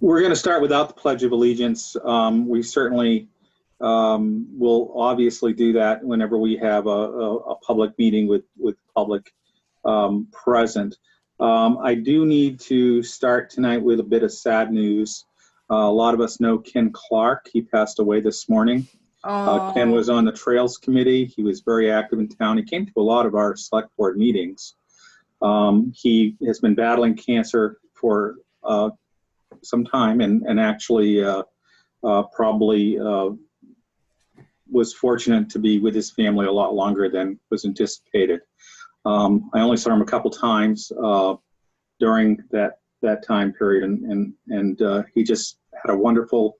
We're going to start without the Pledge of Allegiance. We certainly will obviously do that whenever we have a public meeting with public present. I do need to start tonight with a bit of sad news. A lot of us know Ken Clark. He passed away this morning. Ken was on the Trails Committee. He was very active in town. He came to a lot of our select board meetings. He has been battling cancer for some time and actually probably was fortunate to be with his family a lot longer than was anticipated. I only saw him a couple times during that time period, and he just had a wonderful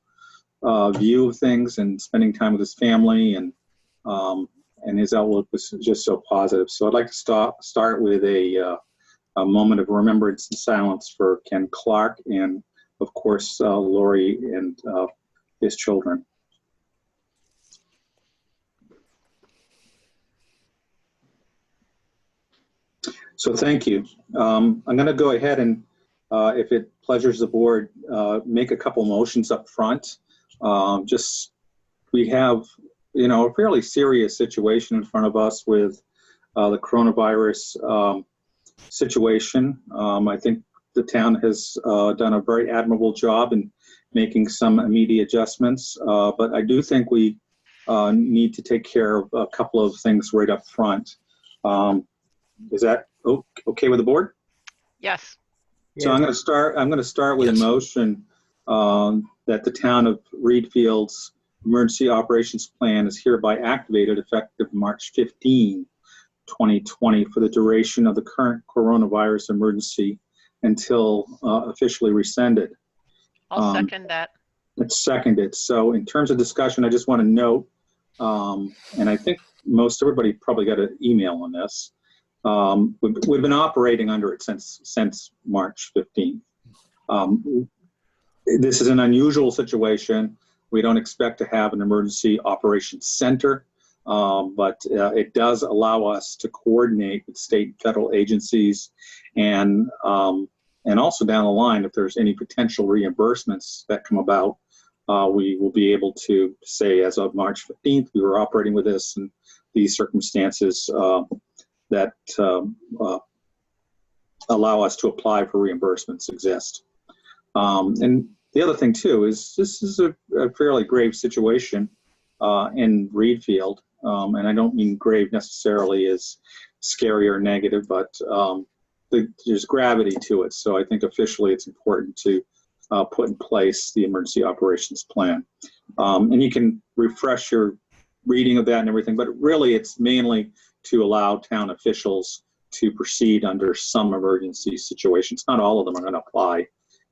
view of things and spending time with his family, and his outlook was just so positive. So I'd like to start with a moment of remembrance and silence for Ken Clark and, of course, Lori and his children. So thank you. I'm going to go ahead and, if it pleasures the board, make a couple motions up front. We have, a fairly serious situation in front of us with the coronavirus situation. I think the town has done a very admirable job in making some immediate adjustments, but I do think we need to take care of a couple of things right up front. Is that okay with the board? Yes. So I'm going to start with a motion that the town of Reedfield's emergency operations plan is hereby activated effective March 15, 2020 for the duration of the current coronavirus emergency until officially rescinded. I'll second that. It's seconded. So in terms of discussion, I just want to note, and I think most everybody probably got an email on this. We've been operating under it since March 15th. This is an unusual situation. We don't expect to have an emergency operations center, but it does allow us to coordinate with state and federal agencies, and also down the line, if there's any potential reimbursements that come about, we will be able to say, as of March 15th, we were operating with this, and these circumstances that allow us to apply for reimbursements exist. And the other thing too is this is a fairly grave situation in Reedfield, and I don't mean grave necessarily as scary or negative, but there's gravity to it. So I think officially it's important to put in place the emergency operations plan. And you can refresh your reading of that and everything, but really it's mainly to allow town officials to proceed under some emergency situations. Not all of them are going to apply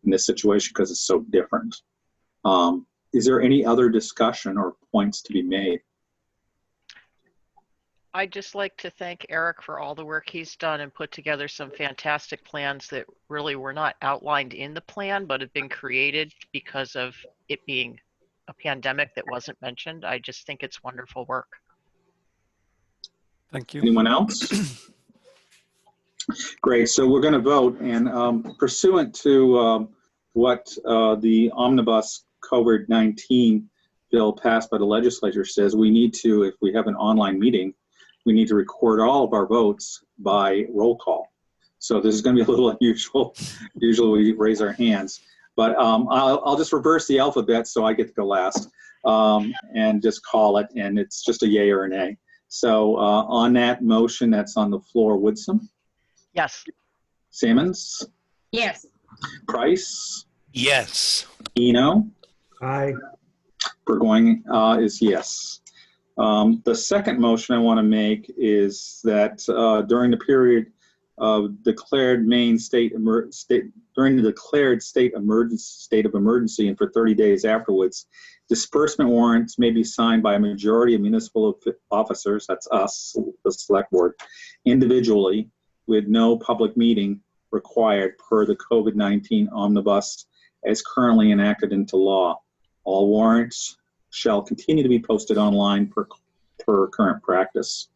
in this situation because it's so different. Is there any other discussion or points to be made? I'd just like to thank Eric for all the work he's done and put together some fantastic plans that really were not outlined in the plan, but have been created because of it being a pandemic that wasn't mentioned. I just think it's wonderful work. Thank you. Anyone else? Great. So we're going to vote, and pursuant to what the omnibus COVID-19 bill passed by the legislature says, we need to, if we have an online meeting, we need to record all of our votes by roll call. So this is going to be a little unusual. Usually we raise our hands, but I'll just reverse the alphabet so I get to go last, and just call it, and it's just a yay or a nay. So on that motion that's on the floor, Woodson? Yes. Simmons? Yes. Price? Yes. Eno? Aye. Burgoyne is yes. The second motion I want to make is that during the period of declared Maine during the declared state of emergency and for 30 days afterwards, disbursement warrants may be signed by a majority of municipal officers, that's us, the select board, individually with no public meeting required per the COVID-19 omnibus as currently enacted into law. All warrants shall continue to be posted online per current practice.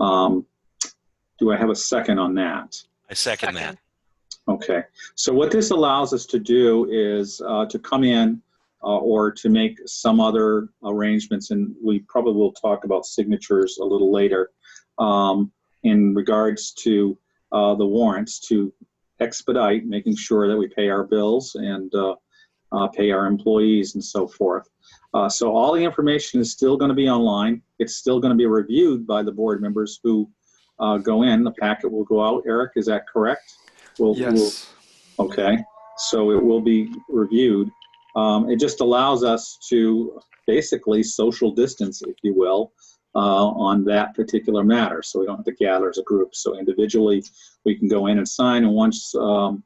Do I have a second on that? I second that. Okay, so what this allows us to do is to come in or to make some other arrangements, and we probably will talk about signatures a little later in regards to the warrants, to expedite making sure that we pay our bills and pay our employees and so forth. So all the information is still going to be online. It's still going to be reviewed by the board members who go in. The packet will go out. Eric, is that correct? Yes. Okay, so it will be reviewed. It just allows us to basically social distance, if you will, on that particular matter. So we don't have to gather as a group. So individually, we can go in and sign, and once the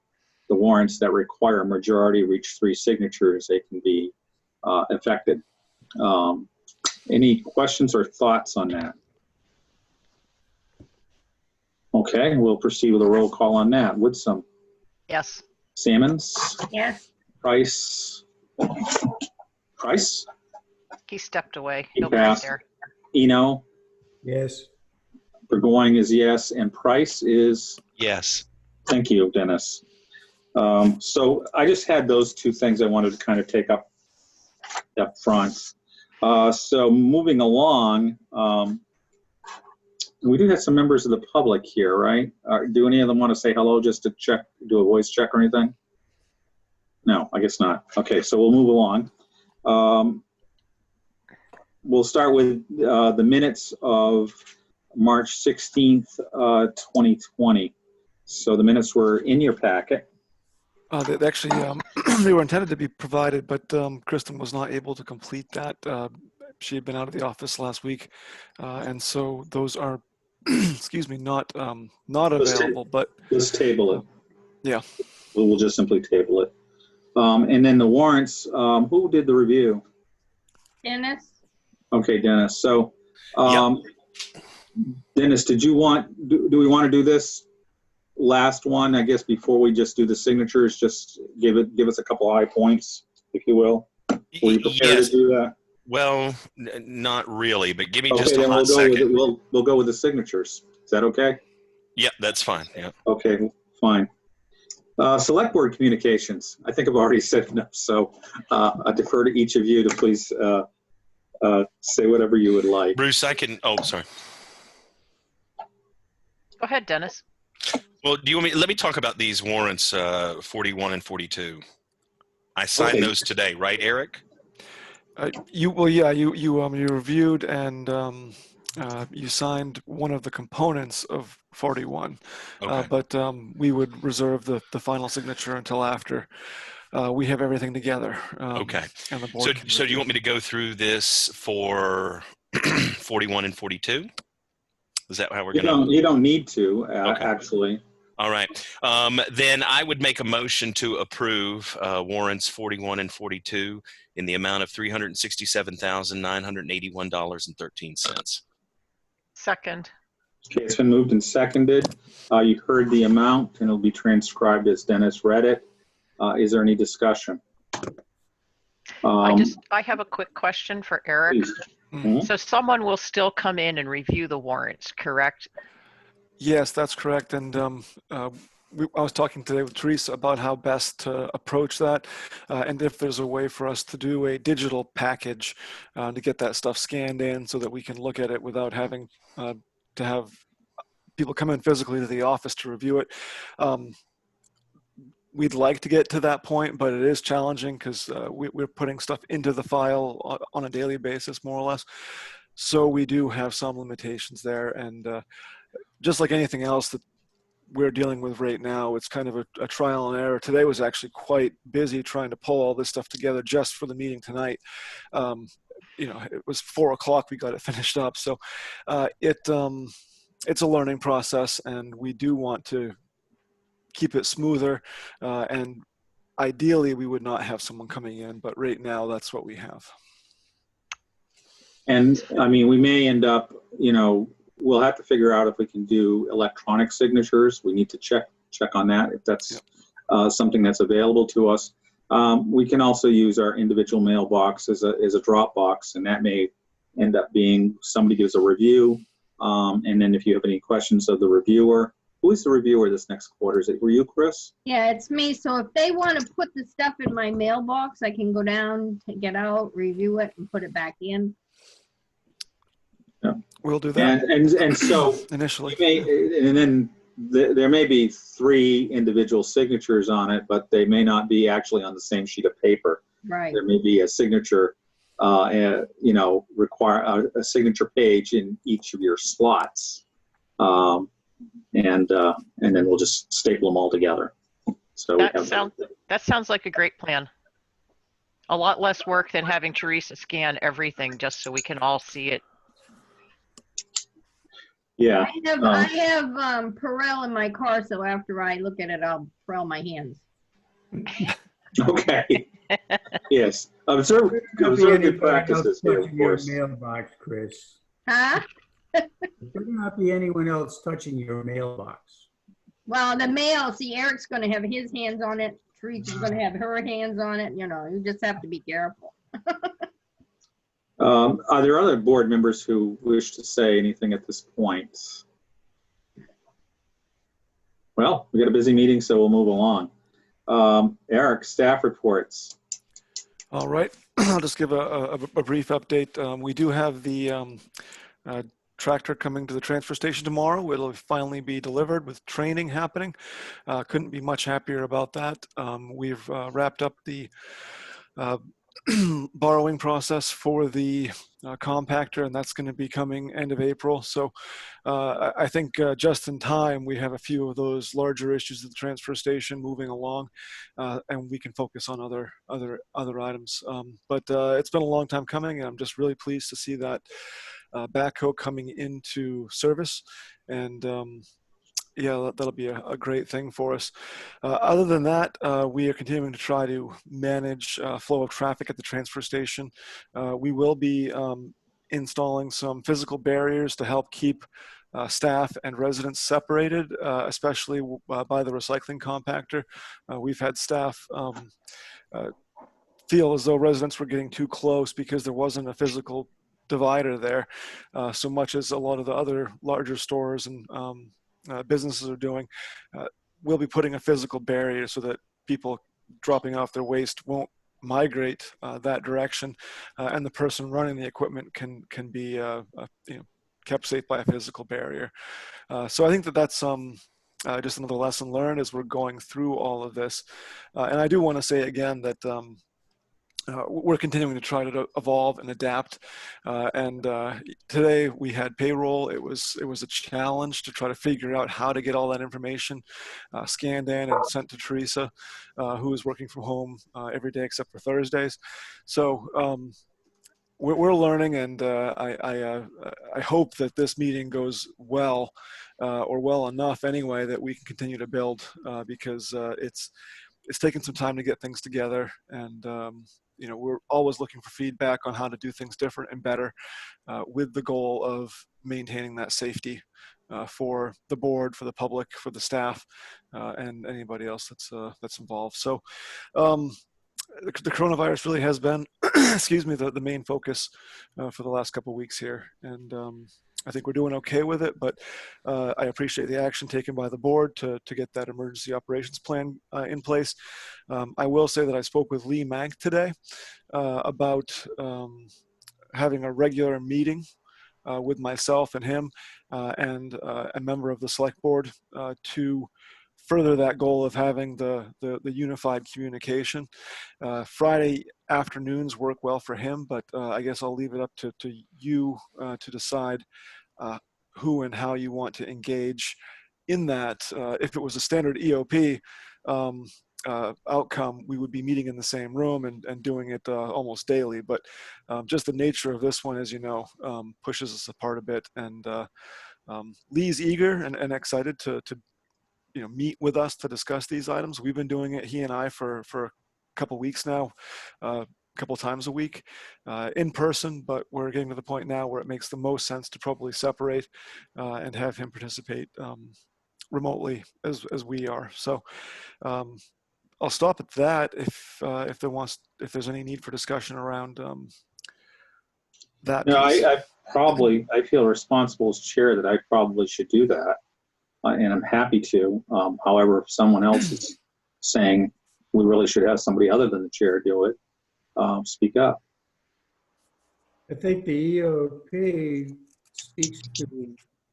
warrants that require a majority reach 3 signatures, they can be affected. Any questions or thoughts on that? Okay, we'll proceed with a roll call on that. Woodsum. Yes. Sammons. Yes. Price. Price. He stepped away. He He'll be passed. there. Eno. Yes. Burgoyne is yes, and Price is. Yes. Thank you, Dennis. So I just had those 2 things I wanted to kind of take up front. So moving along, we do have some members of the public here, right? Do any of them want to say hello just to check, do a voice check or anything? No, I guess not. Okay, so we'll move along. We'll start with the minutes of March 16th, 2020. So the minutes were in your packet. They actually, they were intended to be provided, but Kristen was not able to complete that. She had been out of the office last week, and so those are, excuse me, not available. But let's table it. Yeah, we'll just simply table it. And then the warrants. Who did the review? Dennis? Okay, Dennis. So, Dennis, did you want? Do we want to do this last one? I guess before we just do the signatures, just give us a couple high points, if you will. Were you prepared to do that? Well, not really, but give me Okay, just a then hot second. we'll go with the signatures. Is that okay? Yeah, that's fine. Yeah. Okay, fine. Select board communications. I think I've already said enough, so I defer to each of you to please say whatever you would like. Bruce, I can. Oh, sorry. Go ahead, Dennis. Well, do you want me? Let me talk about these warrants, 41 and 42. I signed Okay. those today, right, Eric? you reviewed and you signed one of the components of 41, Okay. but we would reserve the final signature until after we have everything together. Okay. And the board So, can so do review. you want me to go through this for 41 and 42? Is that how we're going to? You don't need to, Okay. actually. All right. Then I would make a motion to approve warrants 41 and 42 in the amount of $367,981.13. Second. Okay, it's been moved and seconded. You heard the amount, and it'll be transcribed as Dennis read it. Is there any discussion? I have a quick question for Eric. Please. Mhm. So someone will still come in and review the warrants, correct? Yes, that's correct. And I was talking today with Teresa about how best to approach that, and if there's a way for us to do a digital package to get that stuff scanned in so that we can look at it without having to have people come in physically to the office to review it. We'd like to get to that point, but it is challenging because we're putting stuff into the file on a daily basis, more or less. So we do have some limitations there. And just like anything else that we're dealing with right now, it's kind of a trial and error. Today was actually quite busy trying to pull all this stuff together just for the meeting tonight. It was 4 o'clock we got it finished up. So it's a learning process, and we do want to keep it smoother, and ideally we would not have someone coming in, but right now that's what we have. And I mean, we may end up, we'll have to figure out if we can do electronic signatures. We need to check on that, if that's something that's available to us. We can also use our individual mailbox as a drop box, and that may end up being somebody gives a review, and then if you have any questions of the reviewer, who is the reviewer this next quarter? Were you, Chris? Yeah, it's me. So if they want to put the stuff in my mailbox, I can go down, take it out, review it, and put it back in. We'll do that And so initially. and then there may be 3 individual signatures on it, but they may not be actually on the same sheet of paper. Right. There may be a signature, require a signature page in each of your slots, and then we'll just staple them all together. So That sounds like a great plan. A lot less work than having Teresa scan everything just so we can all see it. yeah. I have Perel in my car, so after I look at it, I'll Perel my hands. Okay. Yes. Observe good practices here, of Touching your course. mailbox, Chris. Huh? There should not be anyone else touching your mailbox. Well, the mail, see, Eric's going to have his hands on it. Teresa's going to have her hands on it. You just have to be careful. Are there other board members who wish to say anything at this point? Well, we got a busy meeting, so we'll move along. Eric, staff reports. All right, I'll just give a brief update. We do have the tractor coming to the transfer station tomorrow. It'll finally be delivered with training happening. Couldn't be much happier about that. We've wrapped up the borrowing process for the compactor, and that's going to be coming end of April. So I think just in time, we have a few of those larger issues at the transfer station moving along, and we can focus on other items. But it's been a long time coming, and I'm just really pleased to see that backhoe coming into service. And yeah, that'll be a great thing for us. Other than that, we are continuing to try to manage flow of traffic at the transfer station. We will be installing some physical barriers to help keep staff and residents separated, especially by the recycling compactor. We've had staff feel as though residents were getting too close because there wasn't a physical divider there, so much as a lot of the other larger stores and businesses are doing. We'll be putting a physical barrier so that people dropping off their waste won't migrate that direction, and the person running the equipment can be kept safe by a physical barrier. So I think that's just another lesson learned as we're going through all of this. And I do want to say again that we're continuing to try to evolve and adapt. And today we had payroll. It was a challenge to try to figure out how to get all that information scanned in and sent to Teresa, who is working from home every day except for Thursdays. So we're learning, and I hope that this meeting goes well, or well enough anyway, that we can continue to build, because it's taken some time to get things together, and we're always looking for feedback on how to do things different and better, with the goal of maintaining that safety for the board, for the public, for the staff, and anybody else that's involved. So the coronavirus really has been, excuse me, the main focus for the last couple of weeks here, and I think we're doing okay with it, but I appreciate the action taken by the board to get that emergency operations plan in place. I will say that I spoke with Lee Mank today about having a regular meeting with myself and him and a member of the select board to further that goal of having the unified communication. Friday afternoons work well for him, but I guess I'll leave it up to you to decide who and how you want to engage in that. If it was a standard EOP outcome, we would be meeting in the same room and doing it almost daily, but just the nature of this one, as you know, pushes us apart a bit, and Lee's eager and excited to meet with us to discuss these items. We've been doing it, he and I, for a couple weeks now, a couple times a week in person, but we're getting to the point now where it makes the most sense to probably separate and have him participate remotely as we are. So I'll stop at that. If there's any need for discussion around that. No, I feel responsible as chair that I probably should do that. and I'm happy to. However, if someone else is saying we really should have somebody other than the chair do it, speak up. I think the EOP speaks to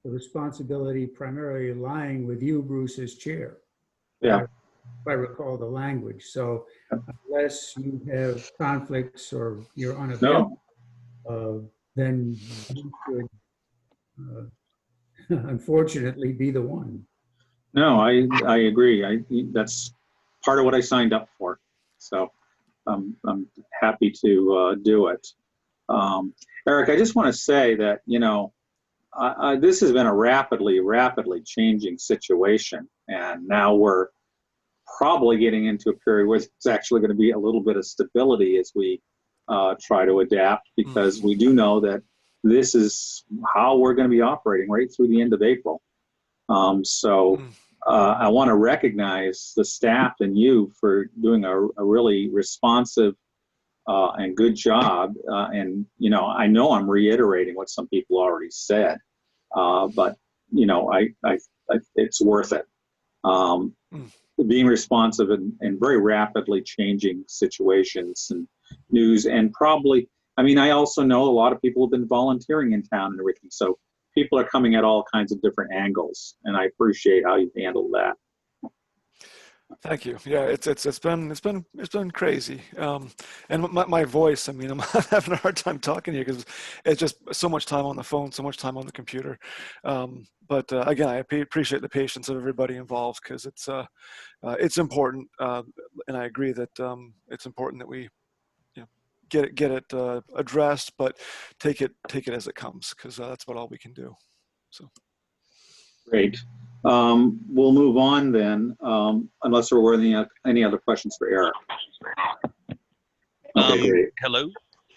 the responsibility primarily lying with you, Bruce, as chair. Yeah. If I recall the language. So unless you have conflicts or you're unavailable, then you should unfortunately be the one. No, I agree. That's part of what I signed up for. So I'm happy to do it. Eric, I just want to say that, you know, this has been a rapidly changing situation. And now we're probably getting into a period where it's actually going to be a little bit of stability as we try to adapt, because we do know that this is how we're going to be operating right through the end of April. I want to recognize the staff and you for doing a really responsive and good job. And, you know I'm reiterating what some people already said, but, you know, it's worth it. Being responsive in very rapidly changing situations and news, and probably, I mean, I also know a lot of people have been volunteering in town and everything. So people are coming at all kinds of different angles, and I appreciate how you've handled that. Thank you. Yeah, it's been crazy. And my voice, I mean, I'm having a hard time talking to you because it's just so much time on the phone, so much time on the computer. But again, I appreciate the patience of everybody involved, because it's important, and I agree that it's important that we get it addressed, but take it as it comes, because that's about all we can do. So Great. We'll move on then, unless there were any other questions for Eric. Okay, great. Hello.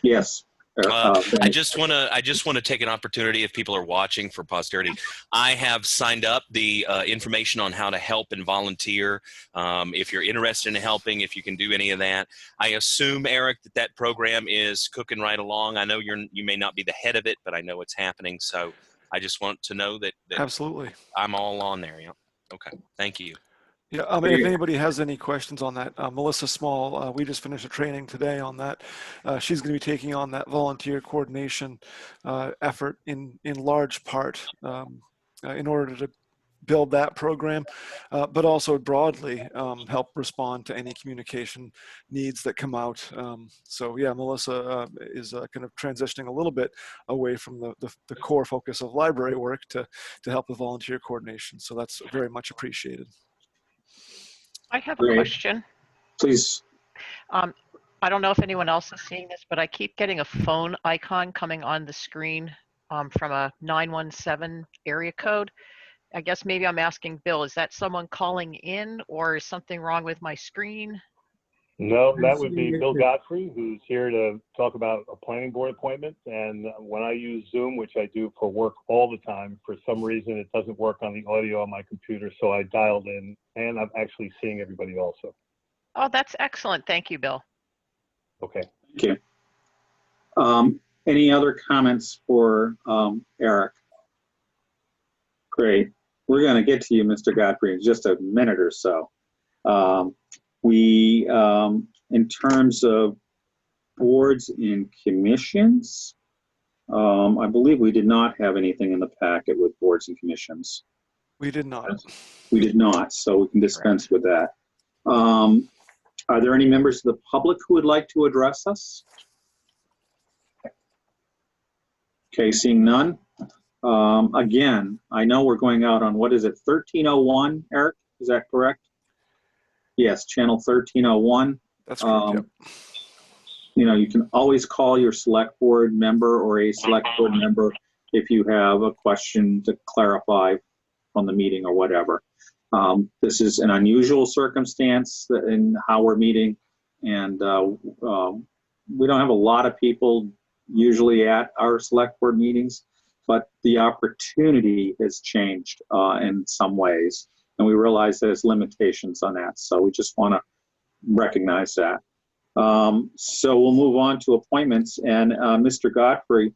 Yes. I just want to take an opportunity, if people are watching, for posterity. I have signed up the information on how to help and volunteer. If you're interested in helping, if you can do any of that, I assume, Eric, that program is cooking right along. I know you may not be the head of it, but I know it's happening. So I just want to know that absolutely, I'm all on there. Yeah. Okay. Thank you. Yeah, I mean, if anybody has any questions on that, Melissa Small, we just finished a training today on that. She's going to be taking on that volunteer coordination effort in large part in order to build that program, but also broadly help respond to any communication needs that come out. So yeah, Melissa is kind of transitioning a little bit away from the core focus of library work to help with volunteer coordination. So that's very much appreciated. I have a question. Please. I don't know if anyone else is seeing this, but I keep getting a phone icon coming on the screen from a 917 area code. I guess maybe I'm asking Bill, is that someone calling in, or is something wrong with my screen? No, that would be Bill Godfrey, who's here to talk about a planning board appointment. And when I use Zoom, which I do for work all the time, for some reason it doesn't work on the audio on my computer. So I dialed in, and I'm actually seeing everybody also. Oh, that's excellent. Thank you, Bill. Okay. Thank you. Any other comments for Eric? Great. We're going to get to you, Mr. Godfrey, in just a minute or so. In terms of boards and commissions, I believe we did not have anything in the packet with boards and commissions. We did not. We did not, so we can dispense with that. Are there any members of the public who would like to address us? Okay, seeing none. Again, I know we're going out on, what is it, 1301, Eric? Is that correct? Yes, channel 1301. That's correct, yep. You know, you can always call your select board member or a select board member if you have a question to clarify on the meeting or whatever. This is an unusual circumstance in how we're meeting, and we don't have a lot of people usually at our select board meetings, but the opportunity has changed in some ways. And we realize there's limitations on that. So we just want to recognize that. So we'll move on to appointments. And Mr. Godfrey,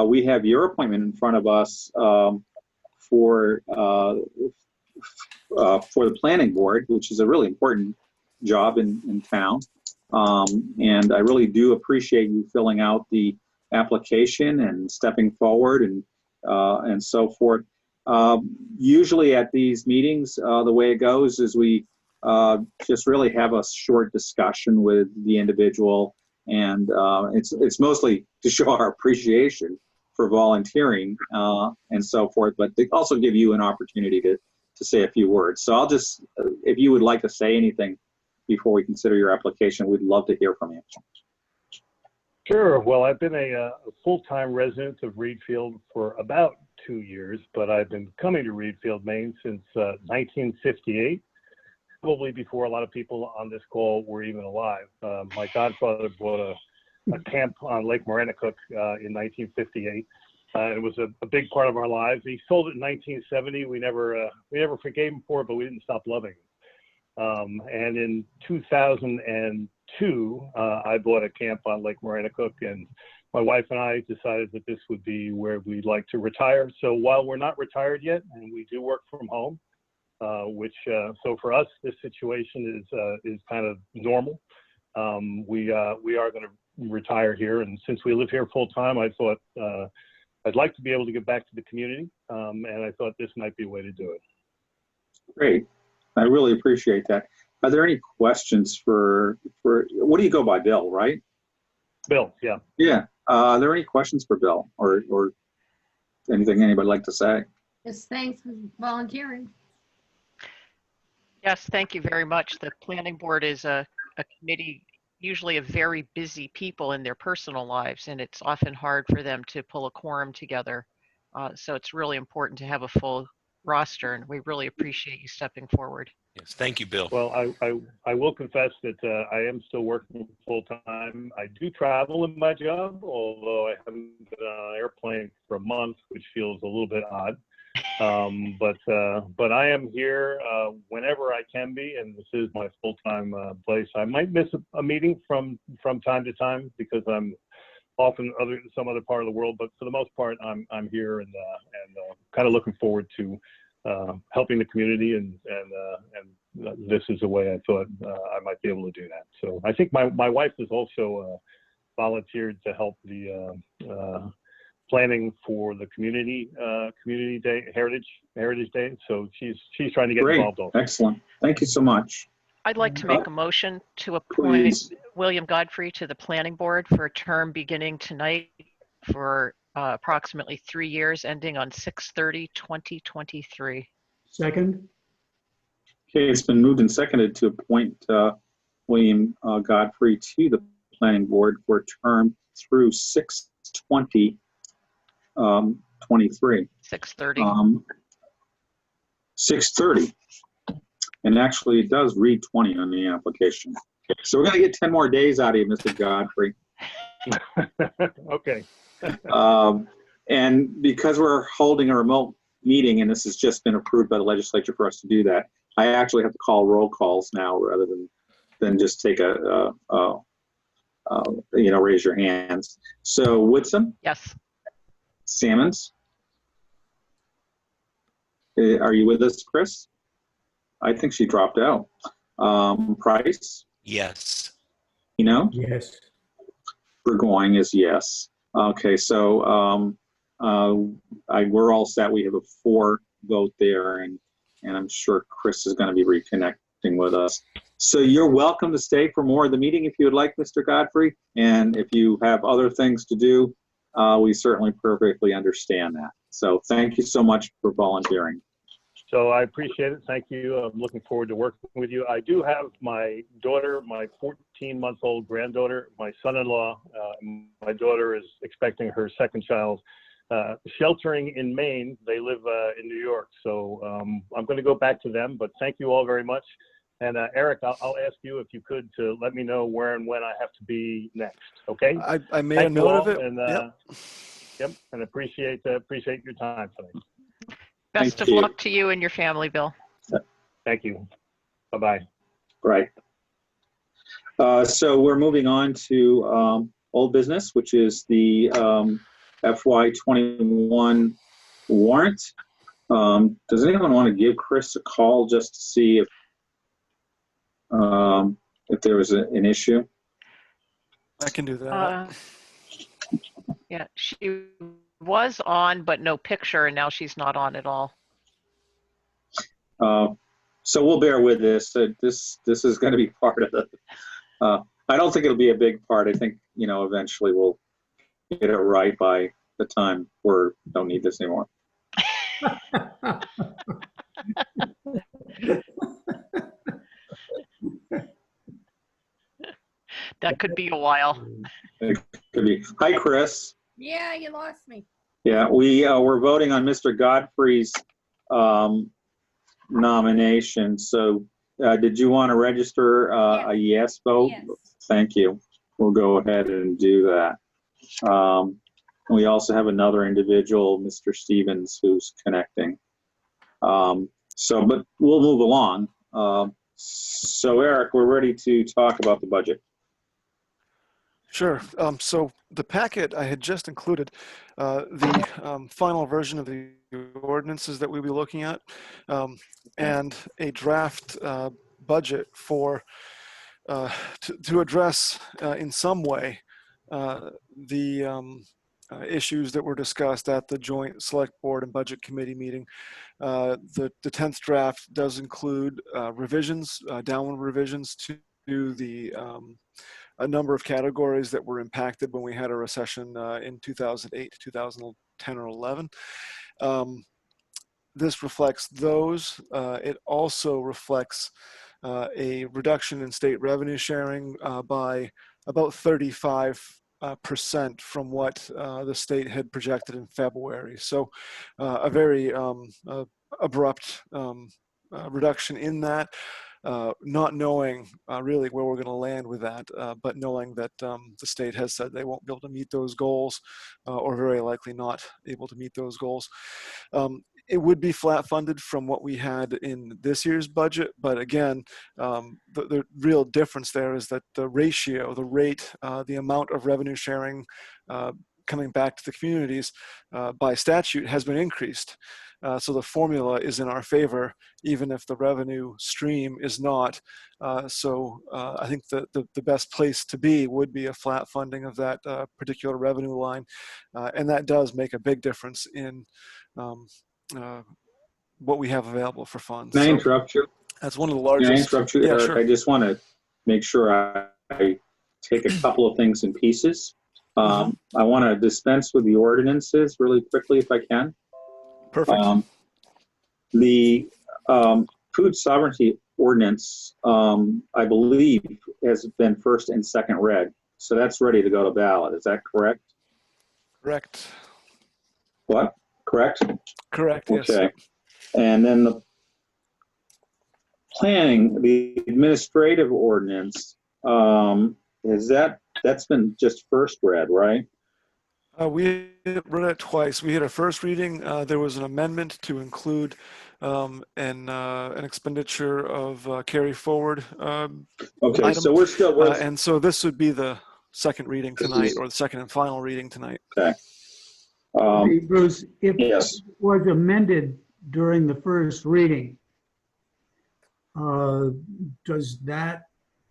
we have your appointment in front of us for for the planning board, which is a really important job in town. And I really do appreciate you filling out the application and stepping forward and so forth. Usually at these meetings, the way it goes is we just really have a short discussion with the individual, and it's mostly to show our appreciation for volunteering and so forth, but they also give you an opportunity to say a few words. So I'll just, if you would like to say anything before we consider your application, we'd love to hear from you. Sure. Well, I've been a full-time resident of Reed Field for about 2 years, but I've been coming to Reed Field, Maine since 1958, probably before a lot of people on this call were even alive. My godfather bought a camp on Lake Maranacook in 1958. It was a big part of our lives. He sold it in 1970. We never forgave him for it, but we didn't stop loving him. And in 2002, I bought a camp on Lake Maranacook, and my wife and I decided that this would be where we'd like to retire. So while we're not retired yet, and we do work from home, so for us, this situation is kind of normal. We are going to retire here, and since we live here full time, I thought I'd like to be able to get back to the community, and I thought this might be a way to do it. Great. I really appreciate that. Are there any questions for what do you go by, Bill, right? Bill, yeah. Yeah. Are there any questions for Bill or anything anybody like to say? Just thanks for volunteering. Yes, thank you very much. The planning board is a committee usually of very busy people in their personal lives, and it's often hard for them to pull a quorum together. So it's really important to have a full roster, and we really appreciate you stepping forward. Yes, thank you, Bill. Well, I will confess that I am still working full time. I do travel in my job, although I haven't been on an airplane for a month, which feels a little bit odd. But I am here whenever I can be, and this is my full-time place. I might miss a meeting from time to time because I'm off in some other part of the world, but for the most part, I'm here and kind of looking forward to helping the community, and this is a way I thought I might be able to do that. So I think my wife has also volunteered to help the planning for the community day, Heritage Day. So she's trying to get Great. involved also. Excellent. Thank you so much. I'd like to make a motion to appoint Please. William Godfrey to the planning board for a term beginning tonight for approximately 3 years, ending on 6/30/2023. Second? Okay, it's been moved and seconded to appoint William Godfrey to the planning board for a term through 6/20/23. 6:30. 6:30. And actually, it does read 20 on the application. So we're going to get 10 more days out of you, Mr. Godfrey. Okay. And because we're holding a remote meeting, and this has just been approved by the legislature for us to do that, I actually have to call roll calls now rather than just take raise your hands. So Woodson, Yes. Sammons, are you with us, Chris? I think she dropped out. Price, Yes. Yes. Burgoyne is yes. Okay, so we're all set. We have a 4 vote there, and I'm sure Chris is going to be reconnecting with us. So you're welcome to stay for more of the meeting if you would like, Mr. Godfrey. And if you have other things to do, we certainly perfectly understand that. So thank you so much for volunteering. So I appreciate it. Thank you. I'm looking forward to working with you. I do have my daughter, my 14-month-old granddaughter, my son-in-law. My daughter is expecting her second child, sheltering in Maine. They live in New York. So I'm going to go back to them. But thank you all very much. And Eric, I'll ask you if you could to let me know where and when I have to be next. Okay? I made Thank a you note all, of it. and, Yep. And appreciate your time tonight. Best of you. luck to you and your family, Bill. Thank you. Bye-bye. Right. So we're moving on to old business, which is the FY21 warrant. Does anyone want to give Chris a call just to see if there was an issue? I can do that. Yeah, she was on, but no picture, and now she's not on at all. So we'll bear with this. This is going to be part of the. I don't think it'll be a big part. I think eventually we'll get it right by the time we don't need this anymore. That could be a while. It could be. Hi, Chris. Yeah, you lost me. Yeah, we're voting on Mr. Godfrey's nomination. So did you want to register a yes vote? Yes. Thank you. We'll go ahead and do that. We also have another individual, Mr. Stevens, who's connecting. But we'll move along. So Eric, we're ready to talk about the budget. Sure. So the packet I had just included the final version of the ordinances that we'll be looking at, and a draft budget for to address in some way the issues that were discussed at the joint select board and budget committee meeting. The 10th draft does include revisions, downward revisions to the a number of categories that were impacted when we had a recession in 2008, 2010, or 11. This reflects those. It also reflects a reduction in state revenue sharing by about 35% from what the state had projected in February. So a very abrupt reduction in that. Not knowing really where we're going to land with that, but knowing that the state has said they won't be able to meet those goals, or very likely not able to meet those goals. It would be flat funded from what we had in this year's budget, but again, the real difference there is that the ratio, the rate, the amount of revenue sharing coming back to the communities by statute has been increased. So the formula is in our favor, even if the revenue stream is not. So I think that the best place to be would be a flat funding of that particular revenue line. And that does make a big difference in what we have available for funds. Can I So interrupt you? that's one of the Can I largest. interrupt you, Yeah, Eric? sure. I just want to make sure I take a couple of things in pieces. I want to dispense with the ordinances really quickly if I can. Perfect. The food sovereignty ordinance, I believe, has been first and second read. So that's ready to go to ballot. Is that correct? Correct. What? Correct? Correct, yes. Okay. And then the planning, the administrative ordinance, that's been just first read, right? We read it twice. We had a first reading. There was an amendment to include an expenditure of carry forward Okay, item. so we're and so this would be the second reading tonight, or the second and final reading tonight. okay. Hey, Bruce, if Yes. it was amended during the first reading, does that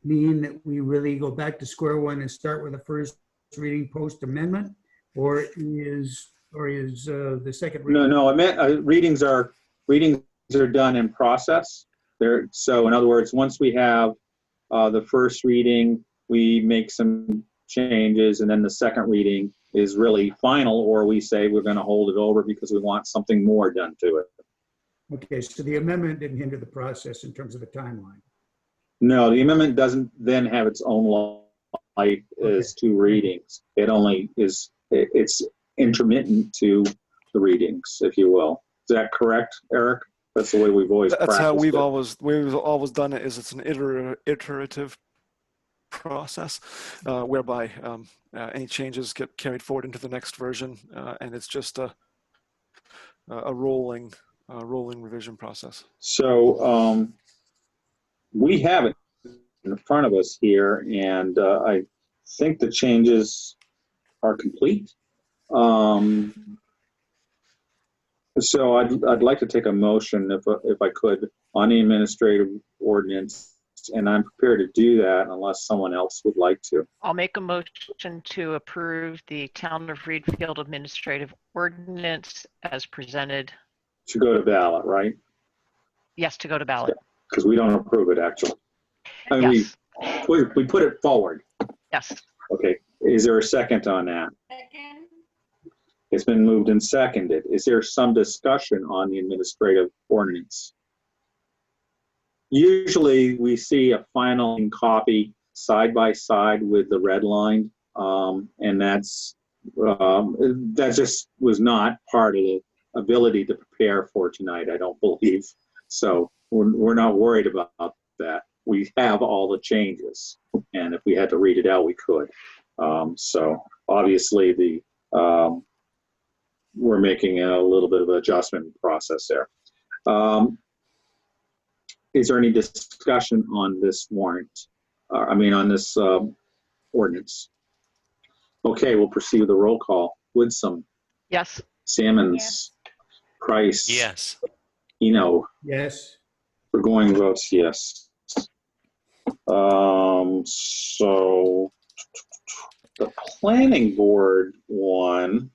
mean that we really go back to square one and start with the first reading post amendment, or is the second reading? No, I meant readings are done in process. So in other words, once we have the first reading, we make some changes, and then the second reading is really final, or we say we're going to hold it over because we want something more done to it. Okay, so the amendment didn't hinder the process in terms of the timeline. No, the amendment doesn't then have its own life as two readings. It only is, it's intermittent to the readings, if you will. Is that correct, Eric? That's the way we've always That's how practiced we've it. always done it. Is it's an iterative process whereby any changes get carried forward into the next version, and it's just a rolling revision process. So we have it in front of us here, and I think the changes are complete. So I'd like to take a motion, if I could, on the administrative ordinance, and I'm prepared to do that unless someone else would like to. I'll make a motion to approve the Town of Reedfield Administrative Ordinance as presented. To go to ballot, right? Yes, to go to ballot. Because we don't approve it, actually. I mean, Yes, we put it forward. yes. Okay, is there a second on that? Second. It's been moved and seconded. Is there some discussion on the administrative ordinance? Usually we see a final copy side by side with the red line, and that just was not part of the ability to prepare for tonight, I don't believe. So we're not worried about that. We have all the changes, and if we had to read it out, we could. So obviously we're making a little bit of an adjustment process there. Is there any discussion on this warrant? On this ordinance? Okay, we'll proceed with the roll call. Woodsum, Yes, Sammons, Price. Yes. Yes. Burgoyne votes yes. So the planning board one,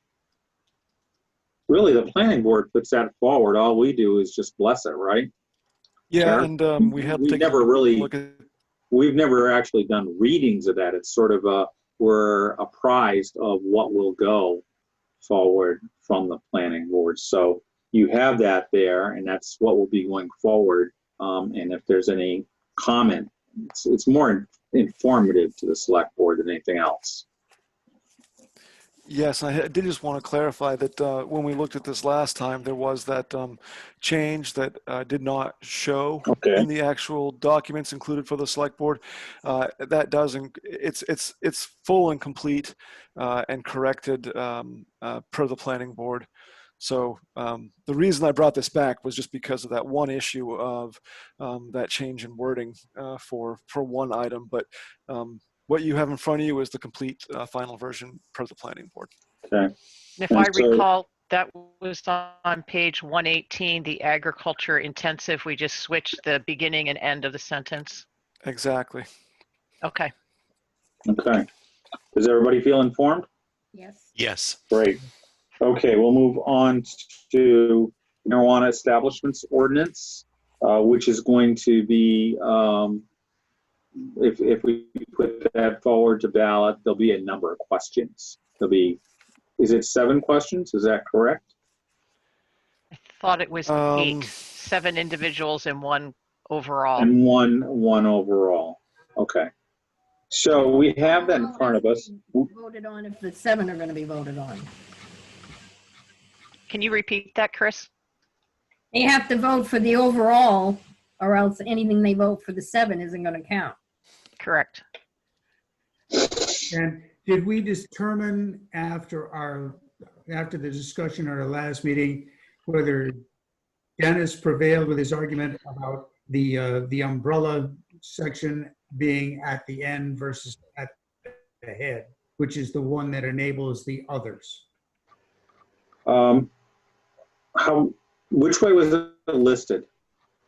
really the planning board puts that forward. All we do is just bless it, right? Yeah, Sure. and we had to We've take never a really, look at. we've never actually done readings of that. It's sort of we're apprised of what will go forward from the planning board. So you have that there, and that's what will be going forward. And if there's any comment, it's more informative to the select board than anything else. Yes, I did just want to clarify that when we looked at this last time, there was that change that did not show Okay. in the actual documents included for the select board. That does, it's full and complete and corrected per the planning board. So the reason I brought this back was just because of that one issue of that change in wording for one item, but what you have in front of you is the complete final version per the planning board. Okay. if And I so- recall, that was on page 118, the agriculture intensive. We just switched the beginning and end of the sentence. Exactly. Okay, Okay. Does everybody feel informed? Yes. Yes. Great. Okay, we'll move on to marijuana establishments ordinance, which is going to be, if we put that forward to ballot, there'll be a number of questions. Is it 7 questions? Is that correct? I thought it was Um, 8, 7 individuals and 1 overall. And one overall. Okay. So we have that in front of us. Voted on if the 7 are going to be voted on. Can you repeat that, Chris? They have to vote for the overall, or else anything they vote for the 7 isn't going to count. Correct. And did we determine after the discussion at our last meeting, whether Dennis prevailed with his argument about the umbrella section being at the end versus at the head, which is the one that enables the others? Which way was it listed?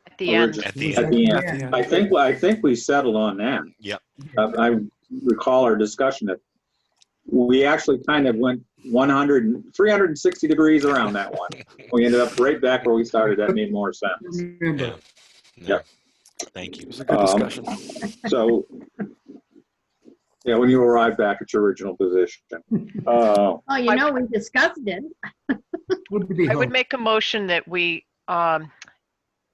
At the end. Originally? At the At end. the At end. the end. I think we settled on that. Yep. I recall our discussion that we actually kind of went 360 degrees around that one. We ended up right back where we started. That made more sense. Remember, Yep. Thank It you. was a good discussion. So, yeah, when you arrive back at your original position. Oh, we discussed it. what did he I would hope? make a motion that we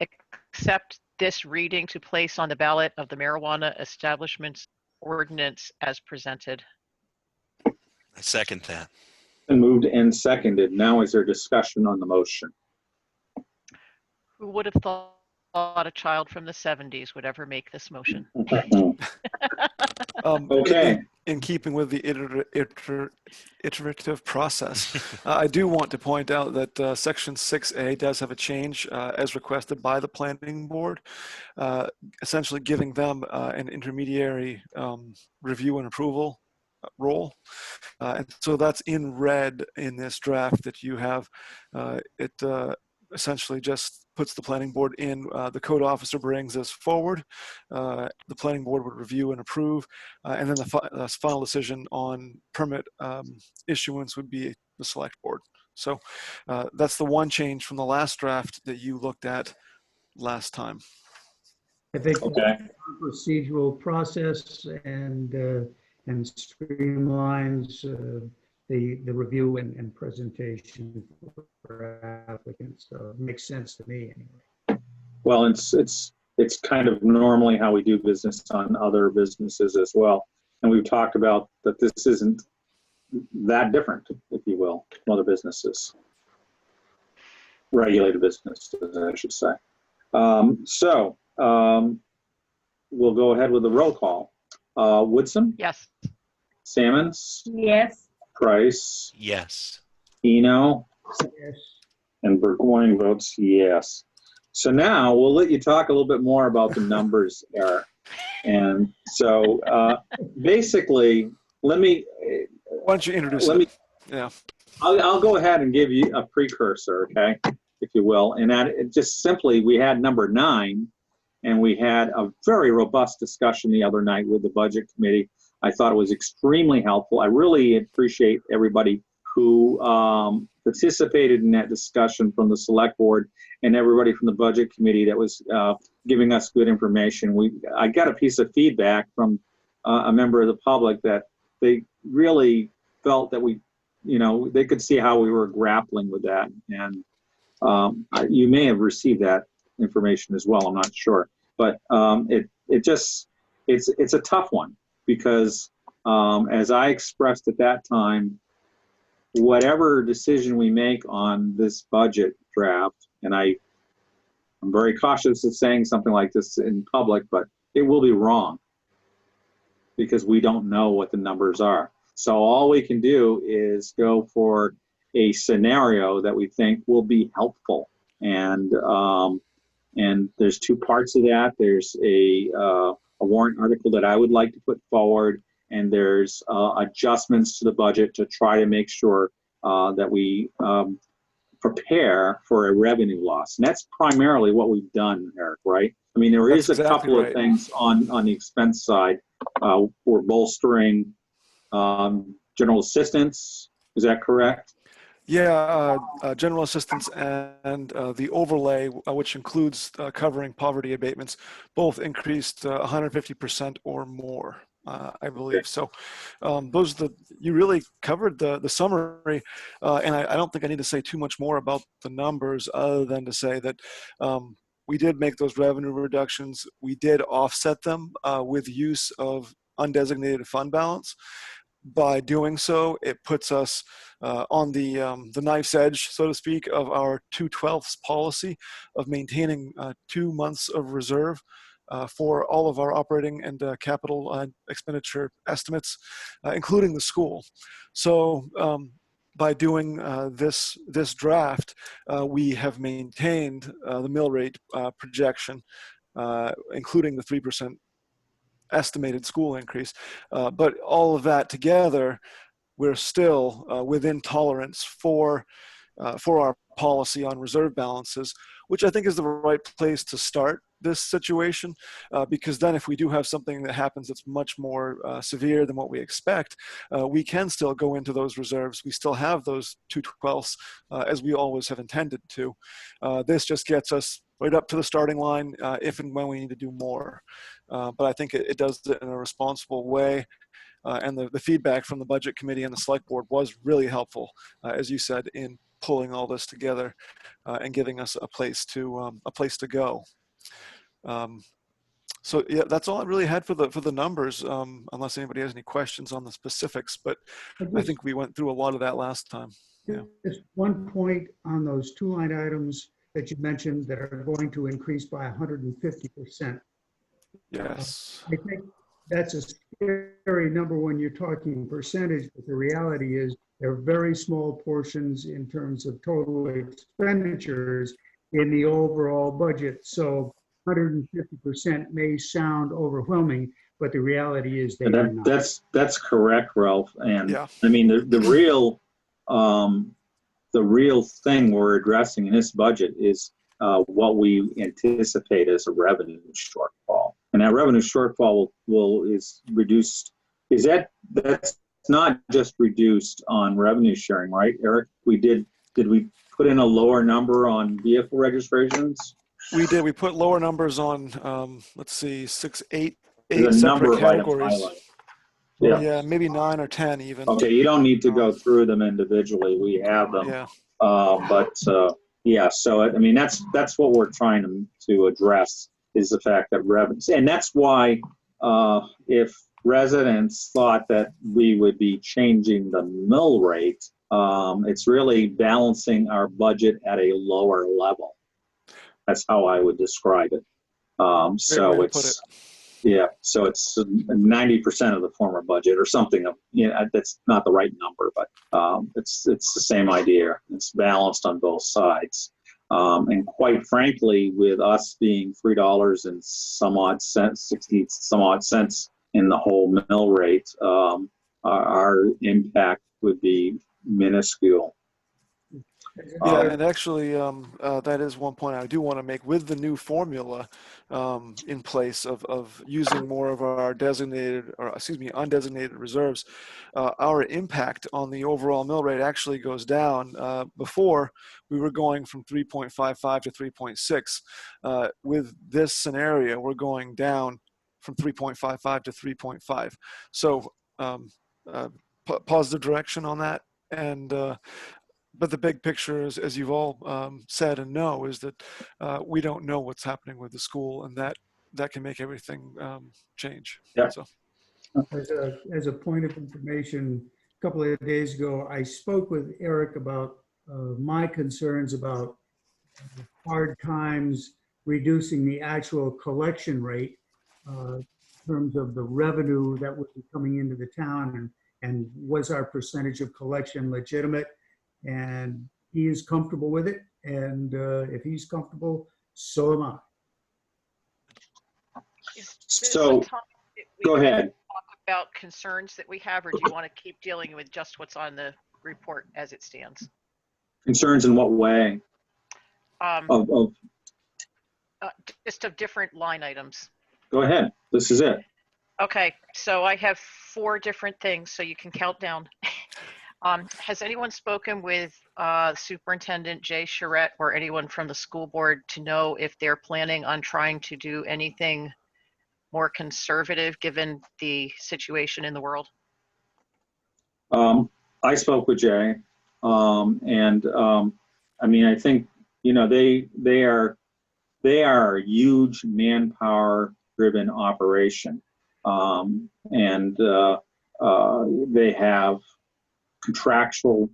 accept this reading to place on the ballot of the marijuana establishments ordinance as presented. I second that. And moved and seconded. Now is there discussion on the motion? Who would have thought a child from the 70s would ever make this motion? Okay. In keeping with the iterative process, I do want to point out that Section 6A does have a change as requested by the planning board, essentially giving them an intermediary review and approval role. And so that's in red in this draft that you have. It essentially just puts the planning board in. The code officer brings this forward. The planning board would review and approve. And then the final decision on permit issuance would be the select board. So that's the one change from the last draft that you looked at last time. I think Okay. procedural process and streamlines the review and presentation for applicants. So it makes sense to me anyway. Well, it's kind of normally how we do business on other businesses as well. And we've talked about that this isn't that different, if you will, from other businesses. Regulated businesses, I should say. We'll go ahead with the roll call. Woodson, Yes. Sammons, Yes. Price, Yes. Eno, Yes. and Burgoyne votes yes. So now we'll let you talk a little bit more about the numbers, Eric. And so basically, Why don't you introduce let me. it? Yeah. I'll go ahead and give you a precursor, okay, if you will. And that it just simply, we had number 9, and we had a very robust discussion the other night with the budget committee. I thought it was extremely helpful. I really appreciate everybody who participated in that discussion from the select board and everybody from the budget committee that was giving us good information. I got a piece of feedback from a member of the public that they really felt that they could see how we were grappling with that. And you may have received that information as well, I'm not sure. But it's a tough one because as I expressed at that time, whatever decision we make on this budget draft, and I'm very cautious of saying something like this in public, but it will be wrong because we don't know what the numbers are. So all we can do is go for a scenario that we think will be helpful. And there's 2 parts of that. There's a warrant article that I would like to put forward, and there's adjustments to the budget to try to make sure that we prepare for a revenue loss. And that's primarily what we've done, Eric, right? I mean, there is That's a exactly couple right. of things on the expense side. We're bolstering general assistance. Is that correct? Yeah, general assistance and the overlay, which includes covering poverty abatements, both increased 150% or more, I believe. So you really covered the summary, and I don't think I need to say too much more about the numbers other than to say that we did make those revenue reductions. We did offset them with use of undesignated fund balance. By doing so, it puts us on the knife's edge, so to speak, of our 2/12 policy of maintaining 2 months of reserve for all of our operating and capital expenditure estimates, including the school. So by doing this draft, we have maintained the mill rate projection, including the 3% estimated school increase. But all of that together, we're still within tolerance for our policy on reserve balances, which I think is the right place to start this situation, because then if we do have something that happens that's much more severe than what we expect, we can still go into those reserves. We still have those 2/12 as we always have intended to. This just gets us right up to the starting line if and when we need to do more. But I think it does it in a responsible way. And the feedback from the budget committee and the select board was really helpful, as you said, in pulling all this together and giving us a place to go. So yeah, that's all I really had for the numbers, unless anybody has any questions on the specifics. But I think we went through a lot of that last time. Yeah. Just one point on those 2 line items that you mentioned that are going to increase by 150%. Yes. I think that's a scary number when you're talking percentage, but the reality is they're very small portions in terms of total expenditures in the overall budget. So 150% may sound overwhelming, but the reality is they are not. That's correct, Ralph. And Yeah. I mean, the real thing we're addressing in this budget is what we anticipate as a revenue shortfall. And that revenue shortfall is reduced. That's not just reduced on revenue sharing, right, Eric? Did we put in a lower number on vehicle registrations? We did. We put lower numbers on, let's see, eight There's a number separate of items categories. highlighted. Yeah. Yeah, maybe 9 or 10 even. Okay, you don't need to go through them individually. We have them. Yeah. Yeah, so I mean, that's what we're trying to address is the fact that revenues, and that's why if residents thought that we would be changing the mill rate, it's really balancing our budget at a lower level. That's how I would describe it. So way to put it's, yeah, so it's 90% of the former budget or something. That's not the right number, but it's the same idea. It's balanced on both sides. And quite frankly, with us being $3 and some odd cents, 60 some odd cents in the whole mill rate, our impact would be minuscule. Yeah, and actually, that is one point I do want to make. With the new formula in place of using more of our undesignated reserves, our impact on the overall mill rate actually goes down. Before, we were going from 3.55 to 3.6. With this scenario, we're going down from 3.55 to 3.5. So positive direction on that. And but the big picture is, as you've all said and know, is that we don't know what's happening with the school, and that can make everything change. Yeah. So. As a point of information, a couple of days ago, I spoke with Eric about my concerns about hard times reducing the actual collection rate in terms of the revenue that would be coming into the town, and was our percentage of collection legitimate? And he is comfortable with it, and if he's comfortable, so am I. So, go ahead. Talk about concerns that we have, or do you want to keep dealing with just what's on the report as it stands? Concerns in what way? Just of different line items. Go ahead. This is it. Okay, so I have 4 different things, so you can count down. Has anyone spoken with Superintendent Jay Charette or anyone from the school board to know if they're planning on trying to do anything more conservative given the situation in the world? I spoke with Jay, and I mean, I think they are a huge manpower-driven operation, and they have contractual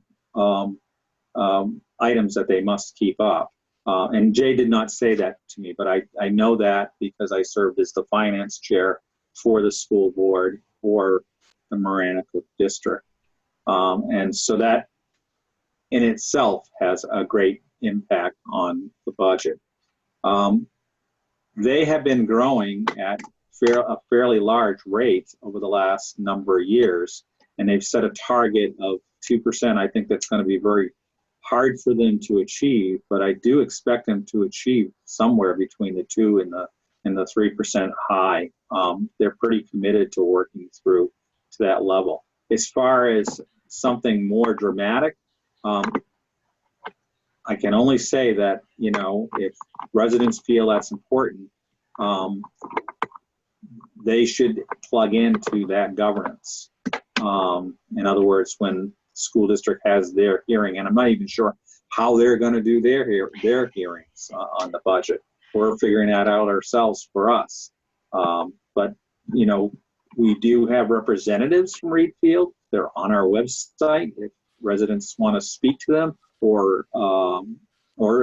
items that they must keep up. And Jay did not say that to me, but I know that because I served as the finance chair for the school board for the Marana-Cook District. And so that in itself has a great impact on the budget. They have been growing at a fairly large rate over the last number of years, and they've set a target of 2%. I think that's going to be very hard for them to achieve, but I do expect them to achieve somewhere between the 2 and the 3% high. They're pretty committed to working through to that level. As far as something more dramatic, I can only say that, if residents feel that's important, they should plug into that governance. In other words, when school district has their hearing, and I'm not even sure how they're going to do their hearings on the budget. We're figuring that out ourselves for us. But, we do have representatives from Reed Field. They're on our website if residents want to speak to them, or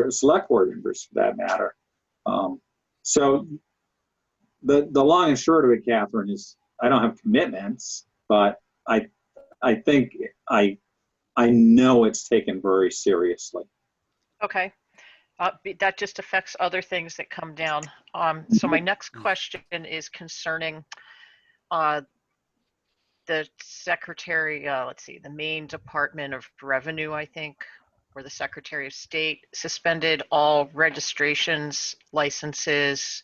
select board members for that matter. So the long and short of it, Catherine, is I don't have commitments, but I think I know it's taken very seriously. Okay. That just affects other things that come down. So my next question is concerning the secretary, let's see, the Maine Department of Revenue, I think, or the Secretary of State suspended all registrations, licenses,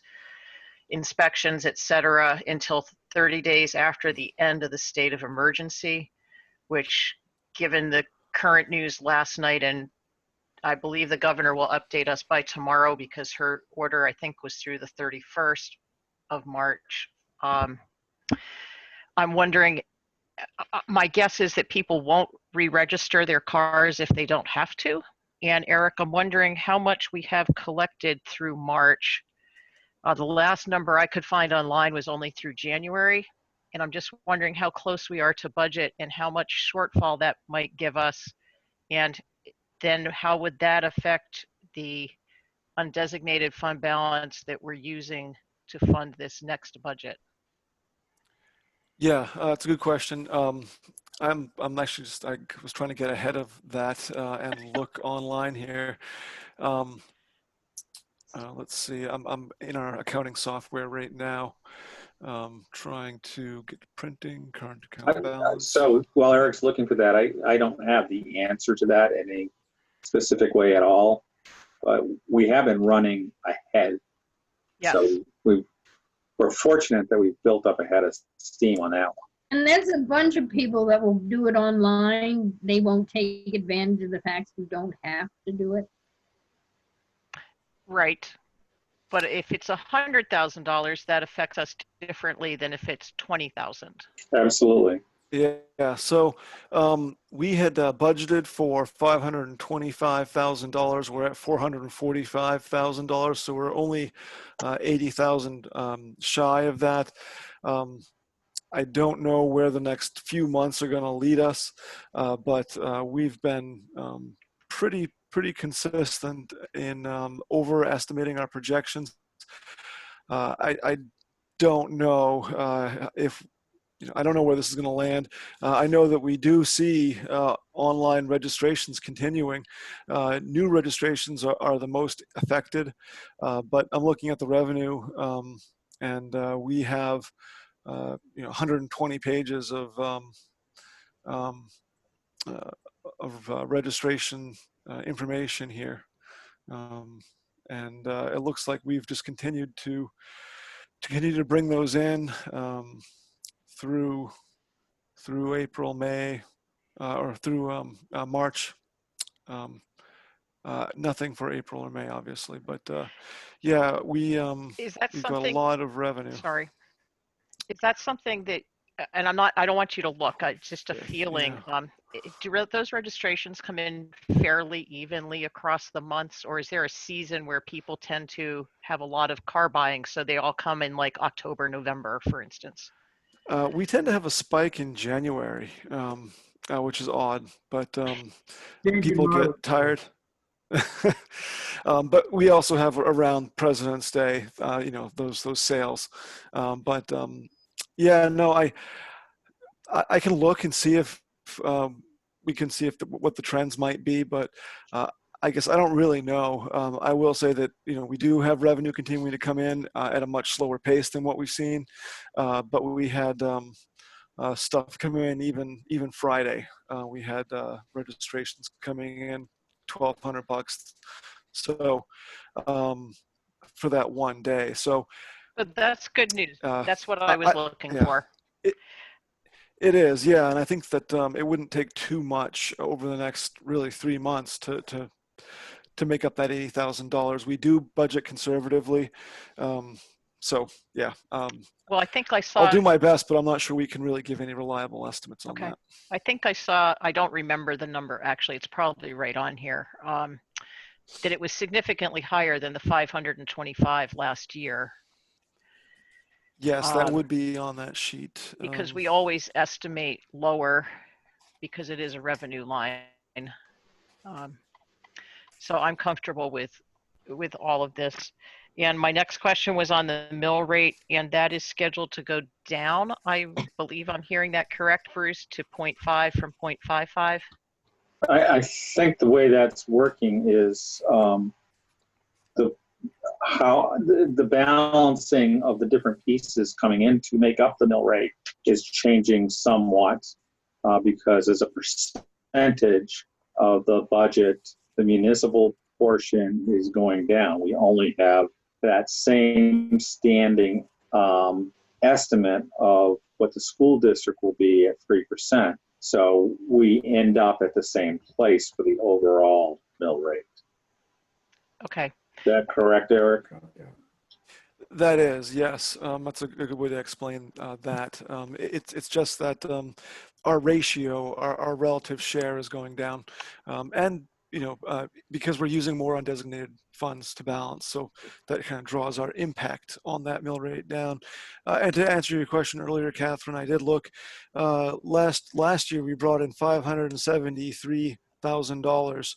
inspections, et cetera, until 30 days after the end of the state of emergency, which, given the current news last night, and I believe the governor will update us by tomorrow because her order, I think, was through the 31st of March. I'm wondering, my guess is that people won't re-register their cars if they don't have to. And Eric, I'm wondering how much we have collected through March. The last number I could find online was only through January. And I'm just wondering how close we are to budget and how much shortfall that might give us. And then how would that affect the undesignated fund balance that we're using to fund this next budget? Yeah, it's a good question. I'm actually just, I was trying to get ahead of that and look online here. Let's see, I'm in our accounting software right now, trying to get printing, current account balance. So while Eric's looking for that, I don't have the answer to that in a specific way at all. But we have been running ahead. Yes. So we're fortunate that we've built up a head of steam on that one. And there's a bunch of people that will do it online. They won't take advantage of the fact you don't have to do it. Right. But if it's $100,000, that affects us differently than if it's 20,000. Absolutely. Yeah, so we had budgeted for $525,000. We're at $445,000, so we're only 80,000 shy of that. I don't know where the next few months are going to lead us, but we've been pretty consistent in overestimating our projections. I don't know if I don't know where this is going to land. I know that we do see online registrations continuing. New registrations are the most affected, but I'm looking at the revenue, and we have 120 pages of registration information here, and it looks like we've just continued to bring those in. Through April, May, or through March. Nothing for April or May, obviously, but yeah, we've got a lot of revenue. Sorry. Is that something that, and I don't want you to look, it's just a feeling. Yeah. Do those registrations come in fairly evenly across the months, or is there a season where people tend to have a lot of car buying, so they all come in like October, November, for instance? We tend to have a spike in January, which is odd, but people get tired. But we also have around President's Day, those sales. But yeah, no, I can look and see if we can see what the trends might be, but I guess I don't really know. I will say that we do have revenue continuing to come in at a much slower pace than what we've seen, but we had stuff coming in even Friday. We had registrations coming in $1,200, so for that one day. So, but that's good news. That's what I was looking for. It is, yeah, and I think that it wouldn't take too much over the next really 3 months to make up that $80,000. We do budget conservatively, so yeah. Well, I think I saw. I'll do my best, but I'm not sure we can really give any reliable estimates on that. I think I saw. I don't remember the number actually. It's probably right on here. That it was significantly higher than the 525 last year. Yes, that would be on that sheet. Because we always estimate lower because it is a revenue line. So I'm comfortable with all of this. And my next question was on the mill rate, and that is scheduled to go down. I believe I'm hearing that correct, Bruce, to 0.5 from 0.55? I think the way that's working is how the balancing of the different pieces coming in to make up the mill rate is changing somewhat, because as a percentage of the budget, the municipal portion is going down. We only have that same standing estimate of what the school district will be at 3%. So we end up at the same place for the overall mill rate. Okay. Is that correct, Eric? That is, yes. That's a good way to explain that. It's just that our ratio, our relative share is going down. And, because we're using more undesignated funds to balance, so that kind of draws our impact on that mill rate down. And to answer your question earlier, Catherine, I did look. Last year we brought in $573,000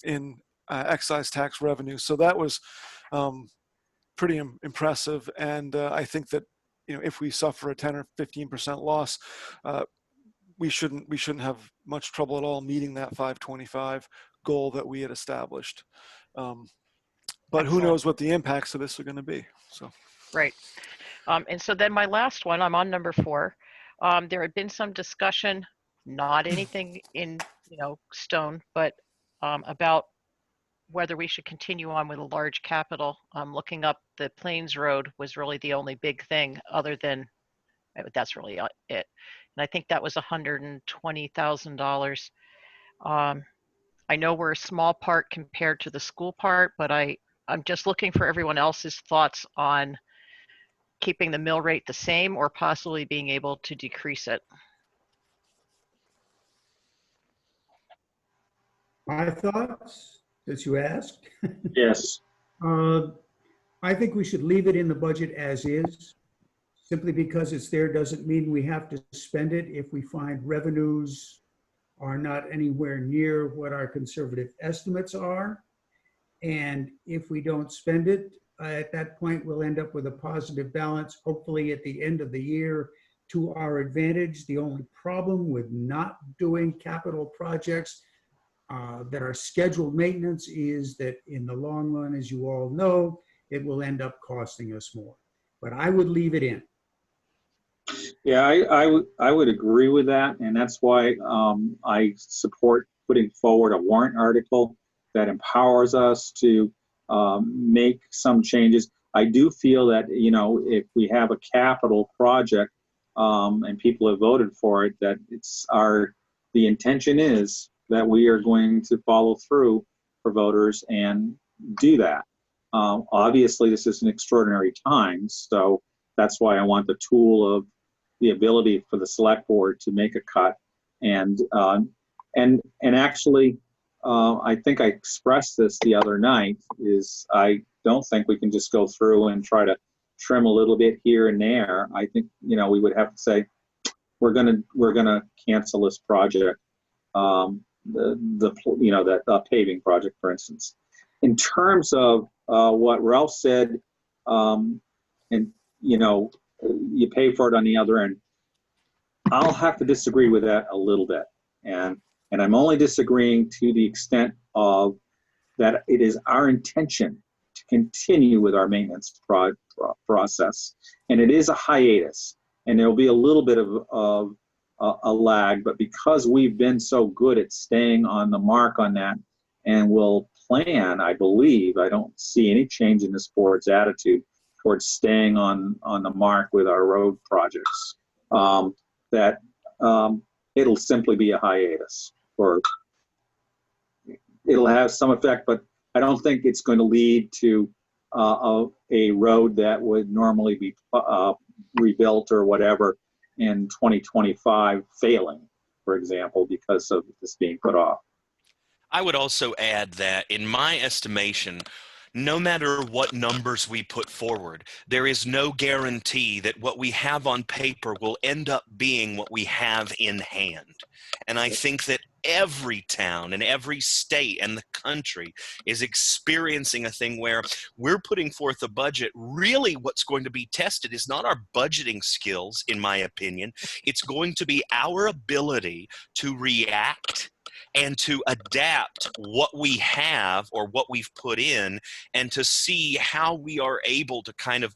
in excise tax revenue. So that was pretty impressive. And I think that, if we suffer a 10 or 15% loss, we shouldn't have much trouble at all meeting that 525 goal that we had established. But who Excellent. knows what the impacts of this are going to be. So. Right. And so then my last one, I'm on number 4. There had been some discussion, not anything in, stone, but about whether we should continue on with a large capital. Looking up the Plains Road was really the only big thing, other than that's really it. And I think that was $120,000. I know we're a small part compared to the school part, but I'm just looking for everyone else's thoughts on keeping the mill rate the same or possibly being able to decrease it. My thoughts, that you asked? Yes. I think we should leave it in the budget as is. Simply because it's there doesn't mean we have to spend it if we find revenues are not anywhere near what our conservative estimates are. And if we don't spend it, at that point, we'll end up with a positive balance, hopefully at the end of the year, to our advantage. The only problem with not doing capital projects that are scheduled maintenance is that in the long run, as you all know, it will end up costing us more. But I would leave it in. Yeah, I would agree with that, and that's why I support putting forward a warrant article that empowers us to make some changes. I do feel that, if we have a capital project and people have voted for it, that the intention is that we are going to follow through for voters and do that. Obviously, this is an extraordinary time, so that's why I want the tool of the ability for the select board to make a cut. And actually, I think I expressed this the other night, is I don't think we can just go through and try to trim a little bit here and there. I think, we would have to say, we're gonna cancel this project, the paving project, for instance. In terms of what Ralph said, and you pay for it on the other end, I'll have to disagree with that a little bit, and I'm only disagreeing to the extent of that it is our intention to continue with our maintenance process, and it is a hiatus, and there will be a little bit of a lag, but because we've been so good at staying on the mark on that, and will plan, I believe, I don't see any change in this board's attitude towards staying on the mark with our road projects, that it'll simply be a hiatus, or it'll have some effect, but I don't think it's going to lead to a road that would normally be rebuilt or whatever in 2025 failing, for example, because of this being put off. I would also add that, in my estimation, no matter what numbers we put forward, there is no guarantee that what we have on paper will end up being what we have in hand. And I think that every town and every state and the country is experiencing a thing where we're putting forth a budget. Really, what's going to be tested is not our budgeting skills, in my opinion. It's going to be our ability to react and to adapt what we have or what we've put in, and to see how we are able to kind of,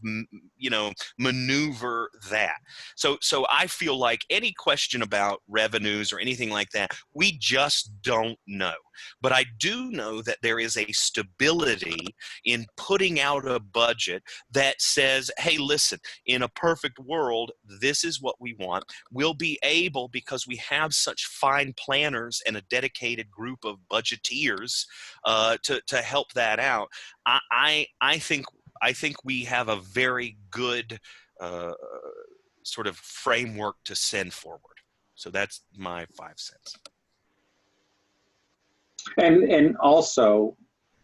maneuver that. So I feel like any question about revenues or anything like that, we just don't know. But I do know that there is a stability in putting out a budget that says, hey, listen, in a perfect world, this is what we want. We'll be able, because we have such fine planners and a dedicated group of budgeteers to help that out. I think we have a very good sort of framework to send forward. So that's my 5 cents. And also,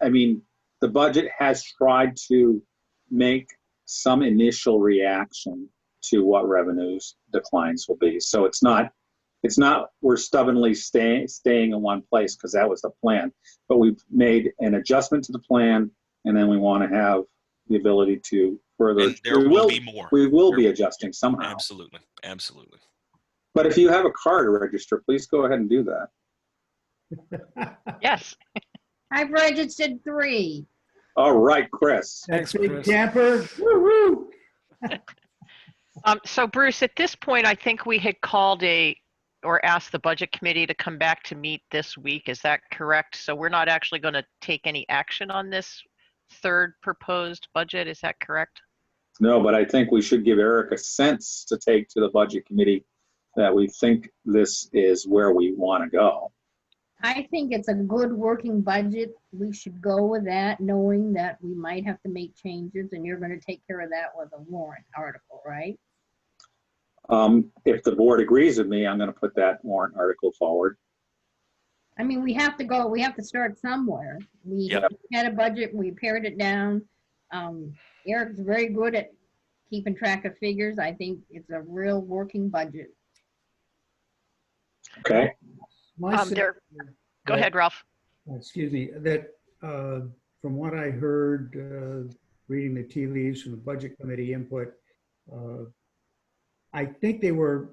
I mean, the budget has tried to make some initial reaction to what revenues declines will be. So it's not we're stubbornly staying in one place because that was the plan, but we've made an adjustment to the plan, and then we want to have the ability to further. And there will be more. We will be adjusting somehow. Absolutely. Absolutely. But if you have a car to register, please go ahead and do that. Yes. I've registered 3. All right, Chris. Thanks, That big Chris. camper, woo-woo. So Bruce, at this point, I think we had called or asked the budget committee to come back to meet this week. Is that correct? So we're not actually going to take any action on this third proposed budget. Is that correct? No, but I think we should give Eric a sense to take to the budget committee that we think this is where we want to go. I think it's a good working budget. We should go with that, knowing that we might have to make changes, and you're going to take care of that with a warrant article, right? If the board agrees with me, I'm going to put that warrant article forward. I mean, we have to start somewhere. We Yep. had a budget, we pared it down. Eric's very good at keeping track of figures. I think it's a real working budget. Okay. My sense Go that- ahead, Ralph. Excuse me, that from what I heard, reading the tea leaves from the budget committee input, I think they were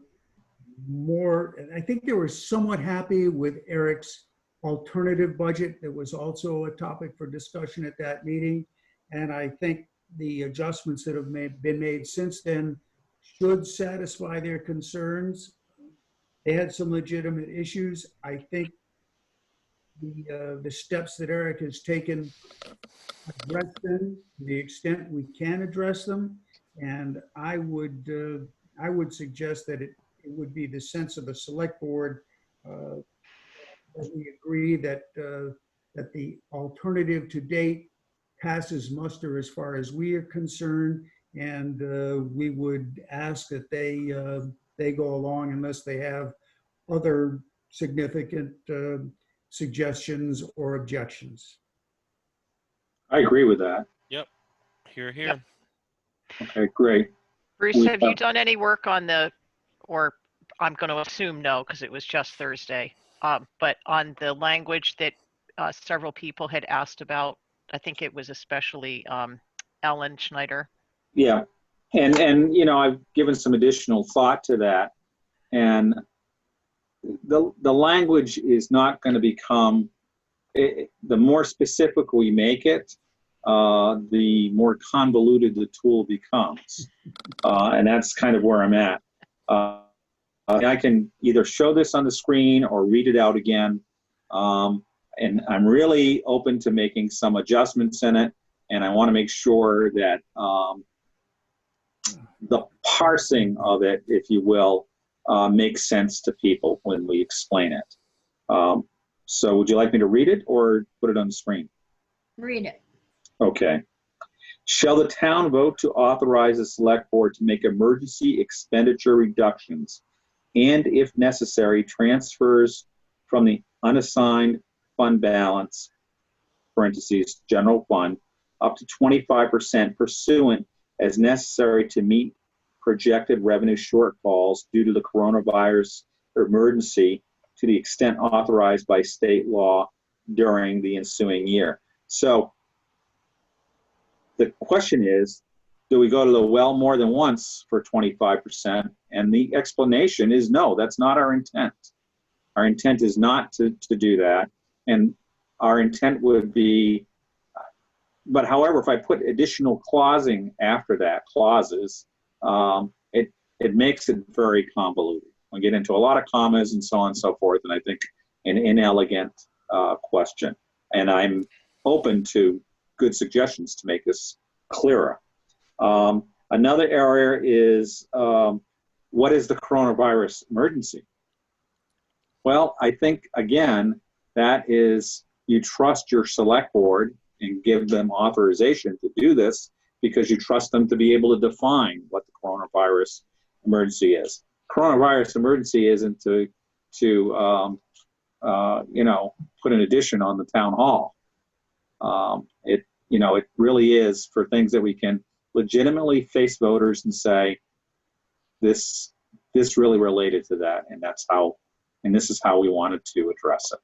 somewhat happy with Eric's alternative budget. That was also a topic for discussion at that meeting. And I think the adjustments that have been made since then should satisfy their concerns. They had some legitimate issues. I think the steps that Eric has taken address them to the extent we can address them. And I would suggest that it would be the sense of the select board as we agree that the alternative to date passes muster as far as we are concerned, and we would ask that they go along unless they have other significant suggestions or objections. I agree with that. Here. Yep. Okay, great. Bruce, We have you have- done any work on or I'm going to assume no, because it was just Thursday, but on the language that several people had asked about? I think it was especially Ellen Schneider. Yeah. And I've given some additional thought to that. And the language is not going to become, the more specific we make it, the more convoluted the tool becomes. And that's kind of where I'm at. I can either show this on the screen or read it out again. And I'm really open to making some adjustments in it. And I want to make sure that the parsing of it, if you will, makes sense to people when we explain it. So would you like me to read it or put it on the screen? Read it. Okay. Shall the town vote to authorize the select board to make emergency expenditure reductions and, if necessary, transfers from the unassigned fund balance, parentheses, general fund, up to 25% pursuant as necessary to meet projected revenue shortfalls due to the coronavirus emergency to the extent authorized by state law during the ensuing year. So the question is, do we go to the well more than once for 25%? And the explanation is no, that's not our intent. Our intent is not to do that. And our intent would be, but however, if I put additional clausing after that, clauses, it makes it very convoluted. We get into a lot of commas and so on and so forth, and I think an inelegant question. And I'm open to good suggestions to make this clearer. Another area is, what is the coronavirus emergency? Well, I think, again, that is, you trust your select board and give them authorization to do this because you trust them to be able to define what the coronavirus emergency is. Coronavirus emergency isn't to put an addition on the town hall. It really is for things that we can legitimately face voters and say, this really related to that, and this is how we wanted to address it.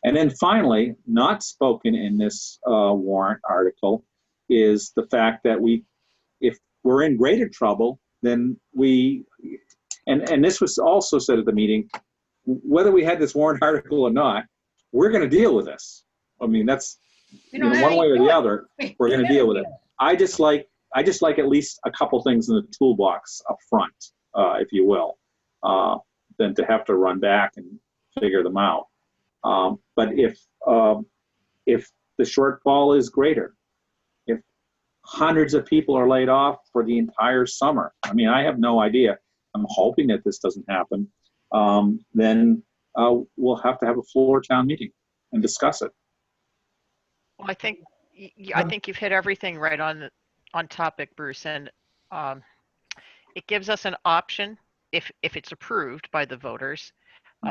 And then finally, not spoken in this warrant article is the fact that if we're in greater trouble, then and this was also said at the meeting, whether we had this warrant article or not, we're going to deal with this. I mean, that's one way or the other, we're going to deal with it. I just like at least a couple things in the toolbox up front, if you will, than to have to run back and figure them out. But if the shortfall is greater, if hundreds of people are laid off for the entire summer, I mean, I have no idea. I'm hoping that this doesn't happen. Then we'll have to have a floor town meeting and discuss it. Well, I think you've hit everything right on topic, Bruce, and it gives us an option if it's approved by the voters.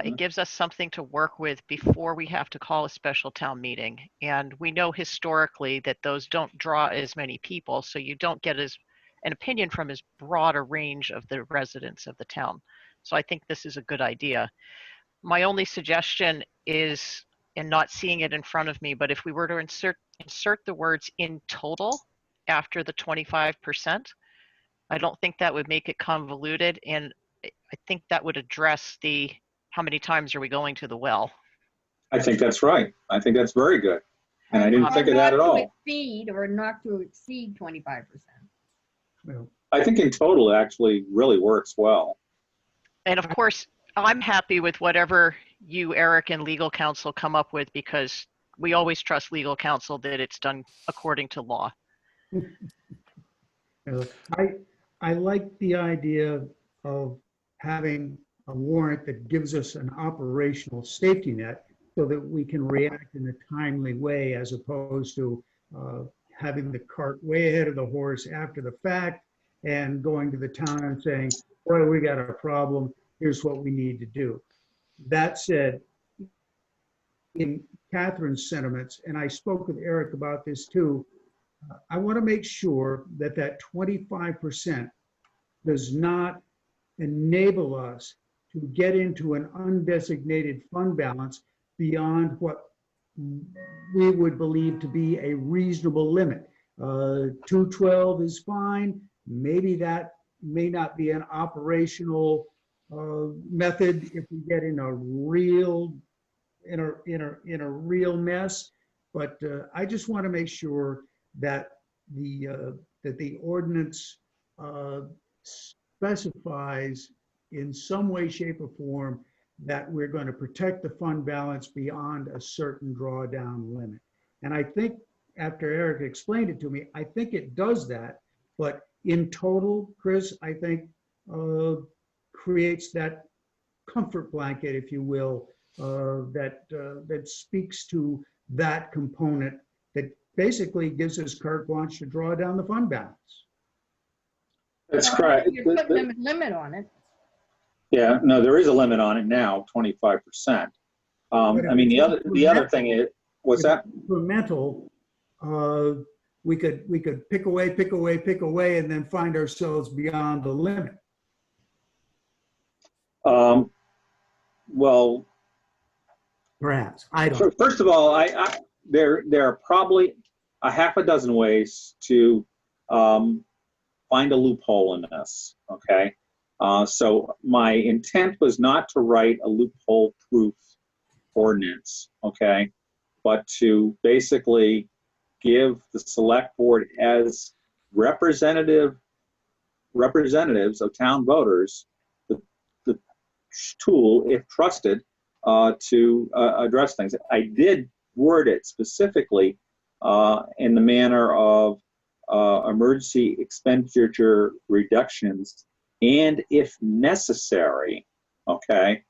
It gives us something to work with before we have to call a special town meeting. And we know historically that those don't draw as many people, so you don't get an opinion from as broad a range of the residents of the town. So I think this is a good idea. My only suggestion is, and not seeing it in front of me, but if we were to insert the words "in total" after the 25%, I don't think that would make it convoluted, and I think that would address the how many times are we going to the well? I think that's right. I think that's very good. And I didn't think of that at all. Not to exceed or not to exceed 25%. Well, I think in total it actually really works well. And of course, I'm happy with whatever you, Eric, and legal counsel come up with, because we always trust legal counsel that it's done according to law. I like the idea of having a warrant that gives us an operational safety net so that we can react in a timely way, as opposed to having the cart way ahead of the horse after the fact and going to the town and saying, boy, we got a problem, here's what we need to do. That said, in Catherine's sentiments, and I spoke with Eric about this too, I want to make sure that that 25% does not enable us to get into an undesignated fund balance beyond what we would believe to be a reasonable limit. 212 is fine. Maybe that may not be an operational method if we get in a real mess. But I just want to make sure that the ordinance specifies in some way, shape, or form that we're going to protect the fund balance beyond a certain drawdown limit. And I think after Eric explained it to me, I think it does that. But in total, Chris, I think creates that comfort blanket, if you will, that speaks to that component that basically gives us carte blanche to draw down the fund balance. That's correct. You're putting a limit on it. Yeah, no, there is a limit on it now, 25%. I mean, the other thing is, what's that? Incremental, we could pick away, and then find ourselves beyond the limit. Well, Perhaps, I don't know. first of all, there are probably a half a dozen ways to find a loophole in this, okay? So my intent was not to write a loophole-proof ordinance, okay, but to basically give the select board as representatives of town voters the tool, if trusted, to address things. I did word it specifically in the manner of emergency expenditure reductions, and if necessary, okay,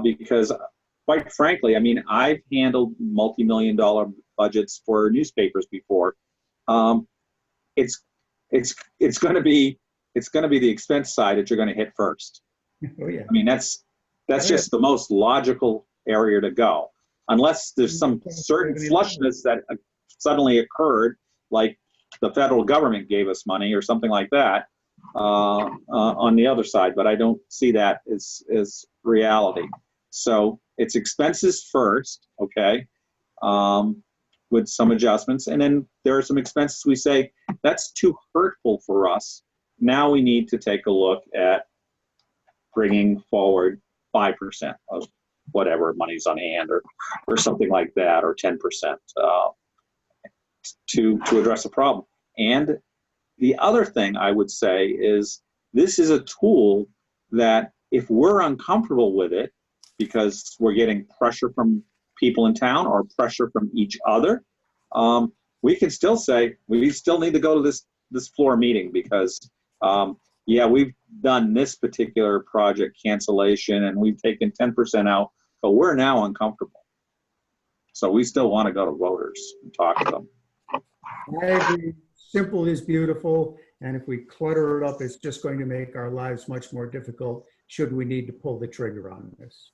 because quite frankly, I mean, I've handled multi-million-dollar budgets for newspapers before. It's going to be the expense side that you're going to hit first. Oh, yeah. I mean, that's just the most logical area to go, unless there's some certain flushness that suddenly occurred, like the federal government gave us money or something like that on the other side. But I don't see that as reality. So it's expenses first, okay, with some adjustments, and then there are some expenses we say that's too hurtful for us. Now we need to take a look at bringing forward 5% of whatever money's on hand, or something like that, or 10% to address the problem. And the other thing I would say is this is a tool that if we're uncomfortable with it because we're getting pressure from people in town or pressure from each other, we can still say we still need to go to this floor meeting because yeah, we've done this particular project cancellation and we've taken 10% out, but we're now uncomfortable. So we still want to go to voters and talk to them. I agree. Simple is beautiful, and if we clutter it up, it's just going to make our lives much more difficult should we need to pull the trigger on this.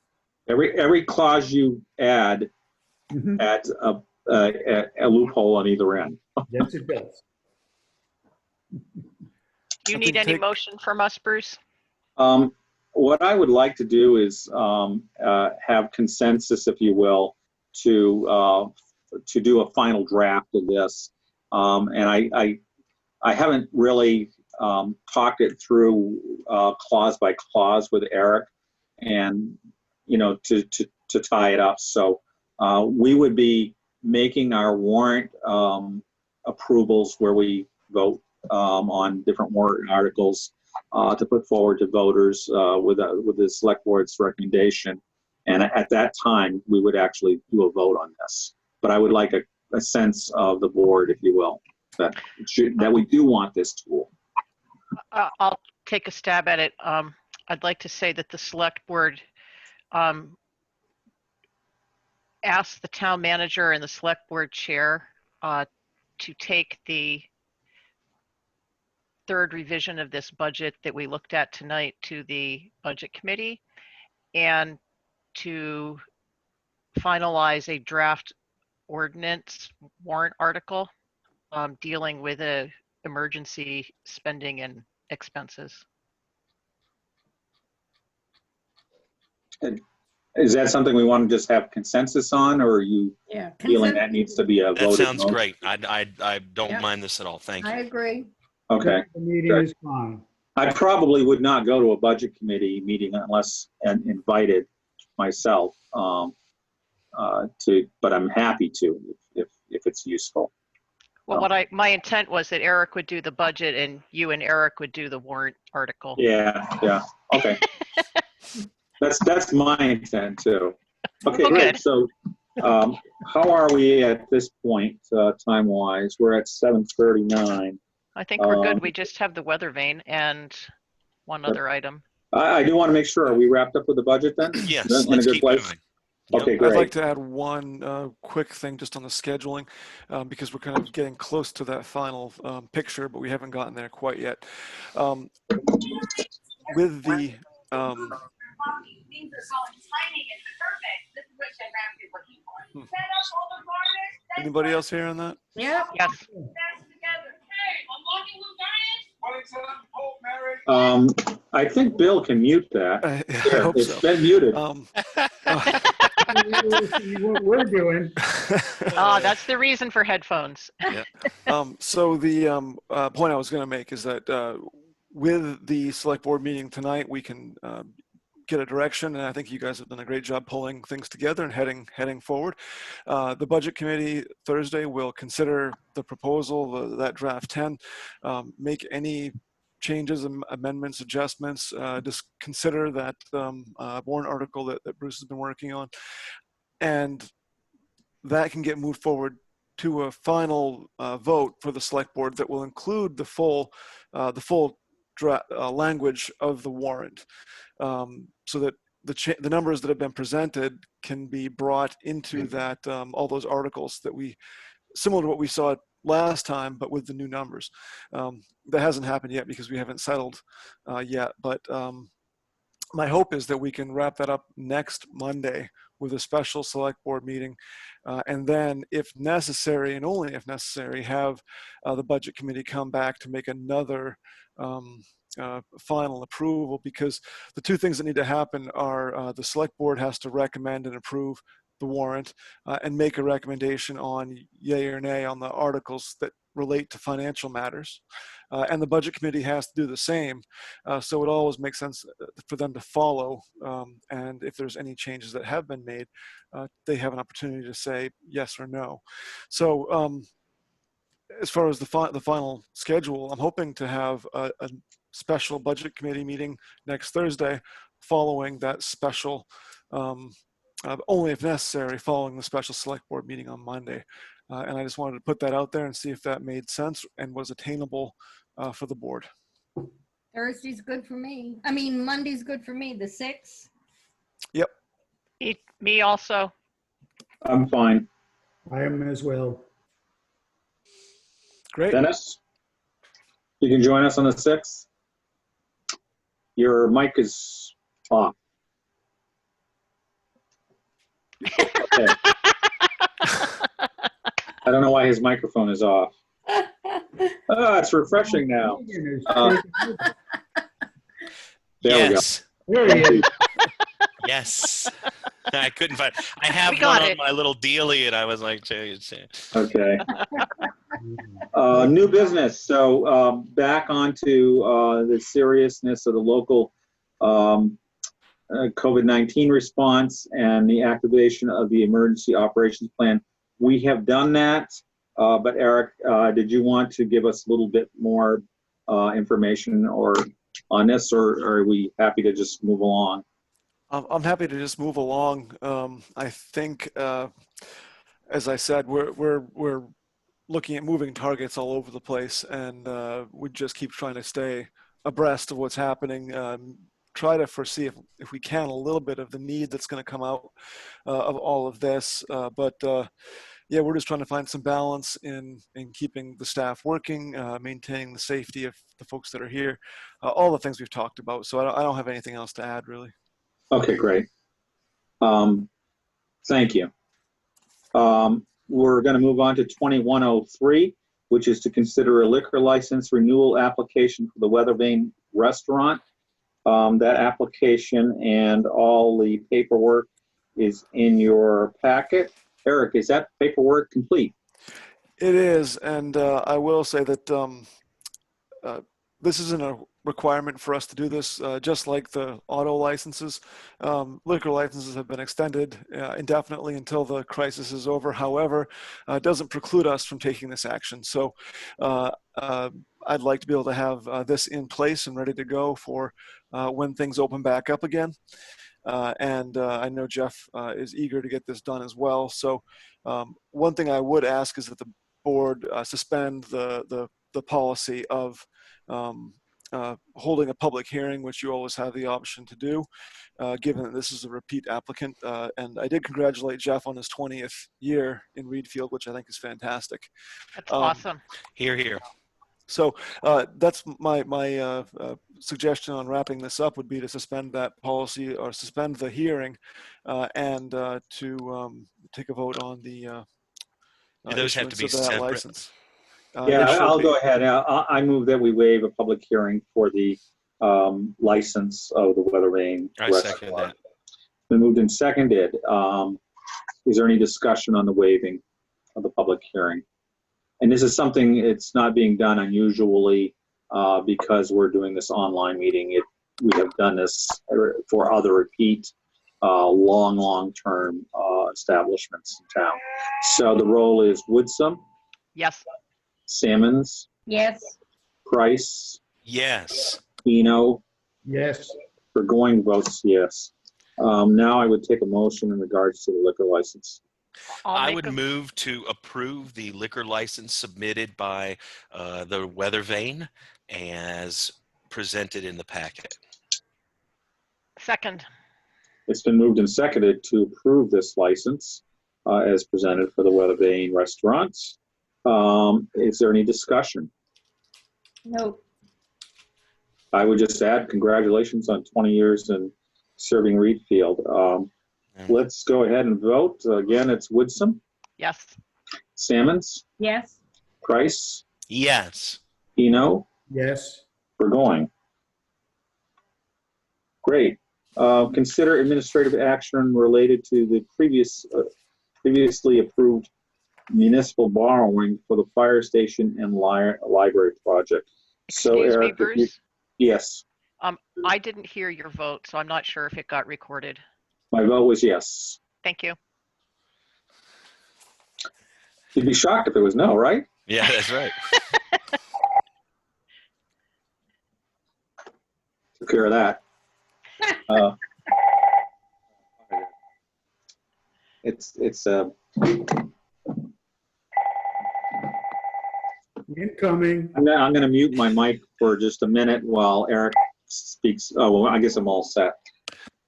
Every clause you add adds a loophole on either end. Yes, it does. Do you need any motion from us, Bruce? What I would like to do is have consensus, if you will, to do a final draft of this. And I haven't really talked it through clause by clause with Eric, and to tie it up. So we would be making our warrant approvals where we vote on different warrant articles to put forward to voters with the select board's recommendation. And at that time, we would actually do a vote on this. But I would like a sense of the board, if you will, that we do want this tool. I'll take a stab at it. I'd like to say that the select board asked the town manager and the select board chair to take the third revision of this budget that we looked at tonight to the budget committee and to finalize a draft ordinance warrant article dealing with emergency spending and expenses. And is that something we want to just have consensus on, or are you Yeah. feeling that needs to be a That voted sounds motion? great. I don't Yeah. mind this at all. Thank I you. agree. Okay. The meeting is fine. I probably would not go to a budget committee meeting unless invited myself but I'm happy to if it's useful. Well, my intent was that Eric would do the budget and you and Eric would do the warrant article. Yeah. Okay. That's my intent too. Okay, Well, great. good. So how are we at this point time-wise? We're at 7:39. I think we're good. We just have the weather vane and one Yep. other item. I do want to make sure, are we wrapped up with the budget then? Yes, Is that in a let's good keep place? moving. Yep. Okay, I'd like great. to add one quick thing just on the scheduling because we're kind of getting close to that final picture, but we haven't gotten there quite yet. With the anybody else hearing that? Yeah. Yes. I think Bill can mute that. I Here, hope it's so. been muted. What we're doing. Oh, that's the reason for headphones. So the point I was going to make is that with the select board meeting tonight, we can get a direction, and I think you guys have done a great job pulling things together and heading forward. The budget committee Thursday will consider the proposal, that draft 10, make any changes, amendments, adjustments, just consider that warrant article that Bruce has been working on, and that can get moved forward to a final vote for the select board that will include the full language of the warrant, so that the numbers that have been presented can be brought into that, all those articles that similar to what we saw last time, but with the new numbers. That hasn't happened yet because we haven't settled yet, but my hope is that we can wrap that up next Monday with a special select board meeting, and then if necessary, and only if necessary, have the budget committee come back to make another final approval, because the two things that need to happen are the select board has to recommend and approve the warrant and make a recommendation on yay or nay on the articles that relate to financial matters, and the budget committee has to do the same, so it always makes sense for them to follow, and if there's any changes that have been made, they have an opportunity to say yes or no. So as far as the final schedule, I'm hoping to have a special budget committee meeting next Thursday following that special, only if necessary, following the special select board meeting on Monday. And I just wanted to put that out there and see if that made sense and was attainable for the board. Thursday's good for me. I mean, Monday's good for me, the 6th. Yep. Me also. I'm fine. I am as well. Great. Dennis, you can join us on the 6th. Your mic is off. Okay. I don't know why his microphone is off. It's refreshing now. There Yes. There he is. Yes. I couldn't find. I have We got one on it. my little dealie, and I was like, we go. Okay. New business. So back onto the seriousness of the local COVID-19 response and the activation of the emergency operations plan. We have done that, but Eric, did you want to give us a little bit more information on this, or are we happy to just move along? I'm happy to just move along. I think, as I said, we're looking at moving targets all over the place, and we just keep trying to stay abreast of what's happening. Try to foresee, if we can, a little bit of the need that's going to come out of all of this. But yeah, we're just trying to find some balance in keeping the staff working, maintaining the safety of the folks that are here, all the things we've talked about. So I don't have anything else to add, really. Okay, great. Thank you. We're going to move on to 2103, which is to consider a liquor license renewal application for the Weathervane Restaurant. That application and all the paperwork is in your packet. Eric, is that paperwork complete? It is, and I will say that this isn't a requirement for us to do this, just like the auto licenses. Liquor licenses have been extended indefinitely until the crisis is over. However, it doesn't preclude us from taking this action. So I'd like to be able to have this in place and ready to go for when things open back up again. And I know Jeff is eager to get this done as well. So one thing I would ask is that the board suspend the policy of holding a public hearing, which you always have the option to do, given that this is a repeat applicant. And I did congratulate Jeff on his 20th year in Reed Field, which I think is fantastic. That's awesome. Here, here. So that's my suggestion on wrapping this up would be to suspend that policy or suspend the hearing and to take a vote on the Do those have to issuance be of that separate? license. Yeah, It should I'll be. go ahead. I move that we waive a public hearing for the license of the Weathervane I Restaurant. second that. Been moved and seconded. Is there any discussion on the waiving of the public hearing? And this is something, it's not being done unusually. because we're doing this online meeting. We have done this for other repeat long-term establishments in town. So the roll is Woodsum, Yes. Sammons, Yes, Price, Yes. Eno, Yes. Burgoyne votes yes. Now I would take a motion in regards to the liquor license. I would move to approve the liquor license submitted by the Weather Vane as presented in the packet. Second. It's been moved and seconded to approve this license as presented for the Weather Vane restaurants. Is there any discussion? no, I would just add congratulations on 20 years in serving Reedfield. Let's go ahead and vote. Again, it's Woodsum, Yes. Sammons, yes, Price, Yes. Eno, Yes. Burgoyne. Great. Consider administrative action related to the previously approved municipal borrowing for the fire station and library project. So, Excuse me, Eric, if you- Bruce. yes, I didn't hear your vote, so I'm not sure if it got recorded. my vote was yes. Thank you. You'd be shocked if it was no, right? Yeah, that's right. Took care of that. It's Incoming. I'm going to mute my mic for just a minute while Eric speaks. Oh, well, I guess I'm all set.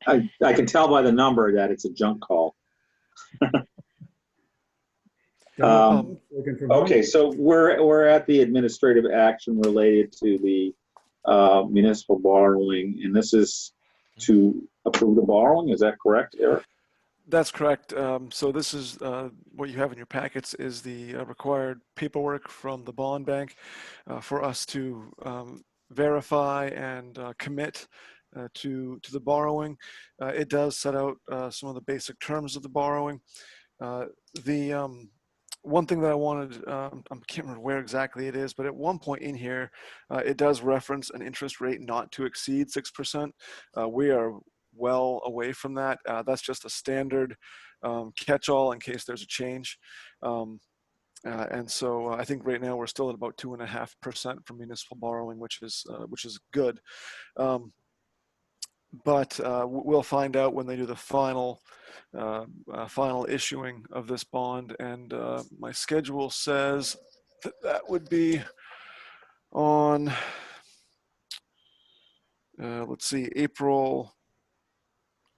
I can tell by the number that it's a junk call. Okay, so we're at the administrative action related to the municipal borrowing, and this is to approve the borrowing. Is that correct, Eric? That's correct. So this is what you have in your packets is the required paperwork from the bond bank for us to verify and commit to the borrowing. It does set out some of the basic terms of the borrowing. One thing that I wanted, I can't remember where exactly it is, but at one point in here, it does reference an interest rate not to exceed 6%. We are well away from that. That's just a standard catch-all in case there's a change. And so I think right now we're still at about 2.5% for municipal borrowing, which is good. But we'll find out when they do the final issuing of this bond. And my schedule says that would be on, let's see, April,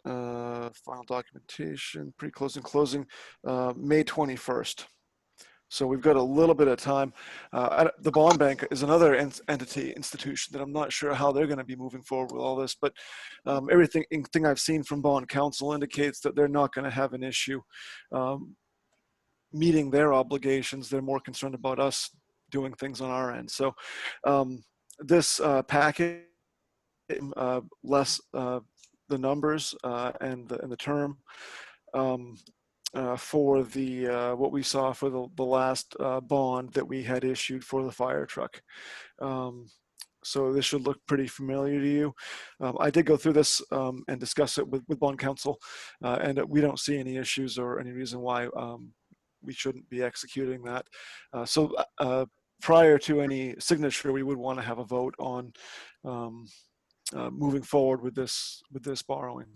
final documentation, pre-closing, closing, May 21st. So we've got a little bit of time. The bond bank is another institution that I'm not sure how they're going to be moving forward with all this, but everything I've seen from bond counsel indicates that they're not going to have an issue meeting their obligations. They're more concerned about us doing things on our end. So this packet, less the numbers and the term, for the what we saw for the last bond that we had issued for the fire truck. So this should look pretty familiar to you. I did go through this and discuss it with bond counsel, and we don't see any issues or any reason why we shouldn't be executing that. So prior to any signature, we would want to have a vote on moving forward with this borrowing.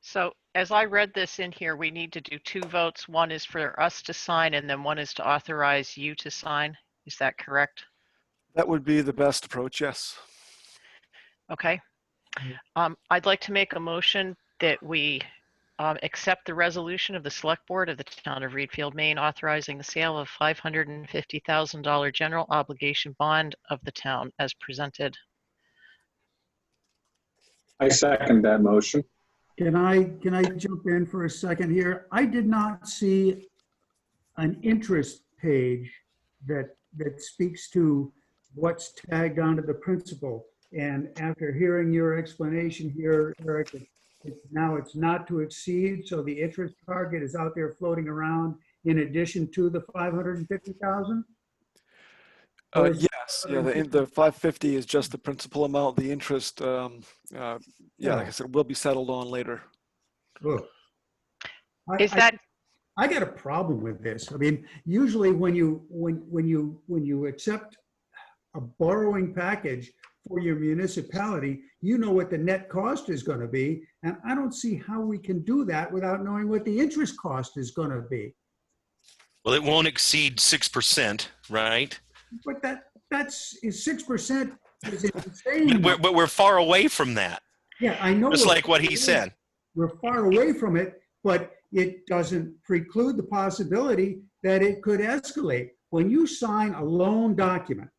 So as I read this in here, we need to do two votes. One is for us to sign, and then one is to authorize you to sign. Is that correct? That would be the best approach, yes. Okay. I'd like to make a motion that we accept the resolution of the Select Board of the Town of Reedfield, Maine, authorizing the sale of $550,000 general obligation bond of the town as presented. I second that motion. Can I jump in for a second here? I did not see an interest page that speaks to what's tagged onto the principal. And after hearing your explanation here, Eric, now it's not to exceed, so the interest target is out there floating around in addition to the 550,000? Yes, yeah, the 550 is just the principal amount. The interest, yeah, like I said, will be settled on later. Look, Is that, I got a problem with this. I mean, usually when you accept a borrowing package for your municipality, you know what the net cost is going to be, and I don't see how we can do that without knowing what the interest cost is going to be. Well, it won't exceed 6%, right? But that's 6% is insane. But we're far away from that. Yeah, I know. Just like what he said. We're far away from it, but it doesn't preclude the possibility that it could escalate. When you sign a loan document,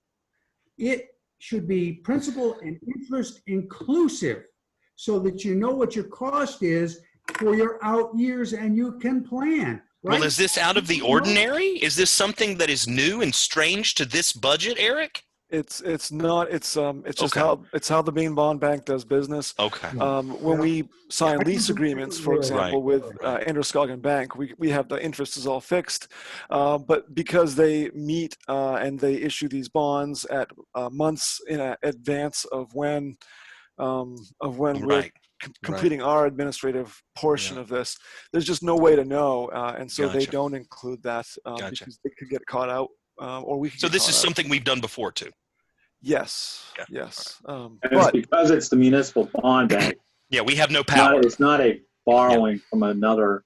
it should be principal and interest inclusive so that you know what your cost is for your out years and you can plan. Right? Well, is this out of the ordinary? Is this something that is new and strange to this budget, Eric? It's not. It's just Okay. how the Maine Bond Bank does business. Okay. When we sign lease agreements, for example, with Androscoggin Bank, we have the interest is all fixed, but because they meet and they issue these bonds at months in advance of when we're Right. completing our administrative portion of this, there's just no way to know, and so they Gotcha. don't include that Gotcha. because they could get caught out, or we could. So get this caught is out. something we've done before too. Yes. Okay. Yes. And it's But because it's the municipal bond bank. Yeah, we have no power. It's not a borrowing from another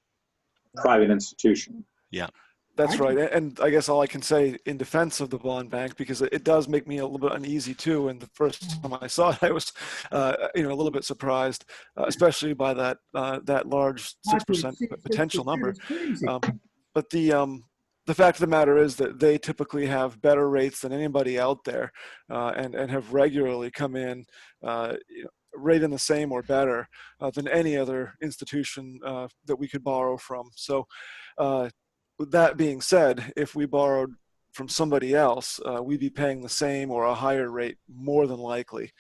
private institution. that's right. And I guess all I can say in defense of the bond bank, because it does make me a little bit uneasy too. And the first time I saw it, I was, a little bit surprised, especially by that large 6% potential number. It's crazy. But the fact of the matter is that they typically have better rates than anybody out there, and have regularly come in rate in the same or better than any other institution that we could borrow from. So with that being said, if we borrowed from somebody else, we'd be paying the same or a higher rate more than likely.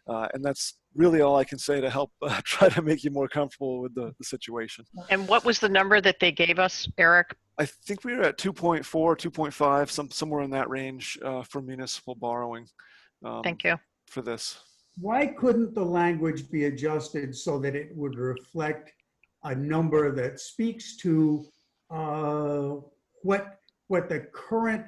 And that's really all I can say to help try to make you more comfortable with the situation. and what was the number that they gave us, Eric? I think we were at 2.4, 2.5, somewhere in that range for municipal borrowing. Thank you. For this. Why couldn't the language be adjusted so that it would reflect a number that speaks to what the current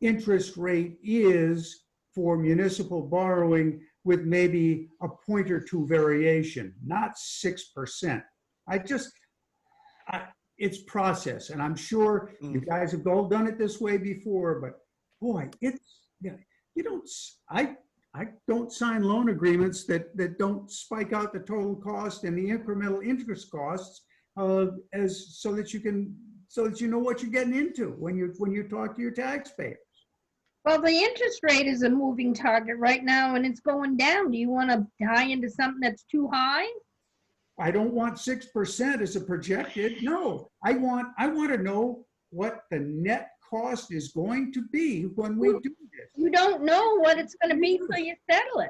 interest rate is for municipal borrowing with maybe a point or two variation, not 6%? It's process, and I'm sure you guys have all done it this way before, but boy, I don't sign loan agreements that don't spike out the total cost and the incremental interest costs so that you know what you're getting into when you talk to your taxpayers. Well, the interest rate is a moving target right now and it's going down. Do you want to tie into something that's too high? I don't want 6% as a projected. No, I want to know what the net cost is going to be when we do this. You don't know what it's going to be until you settle it.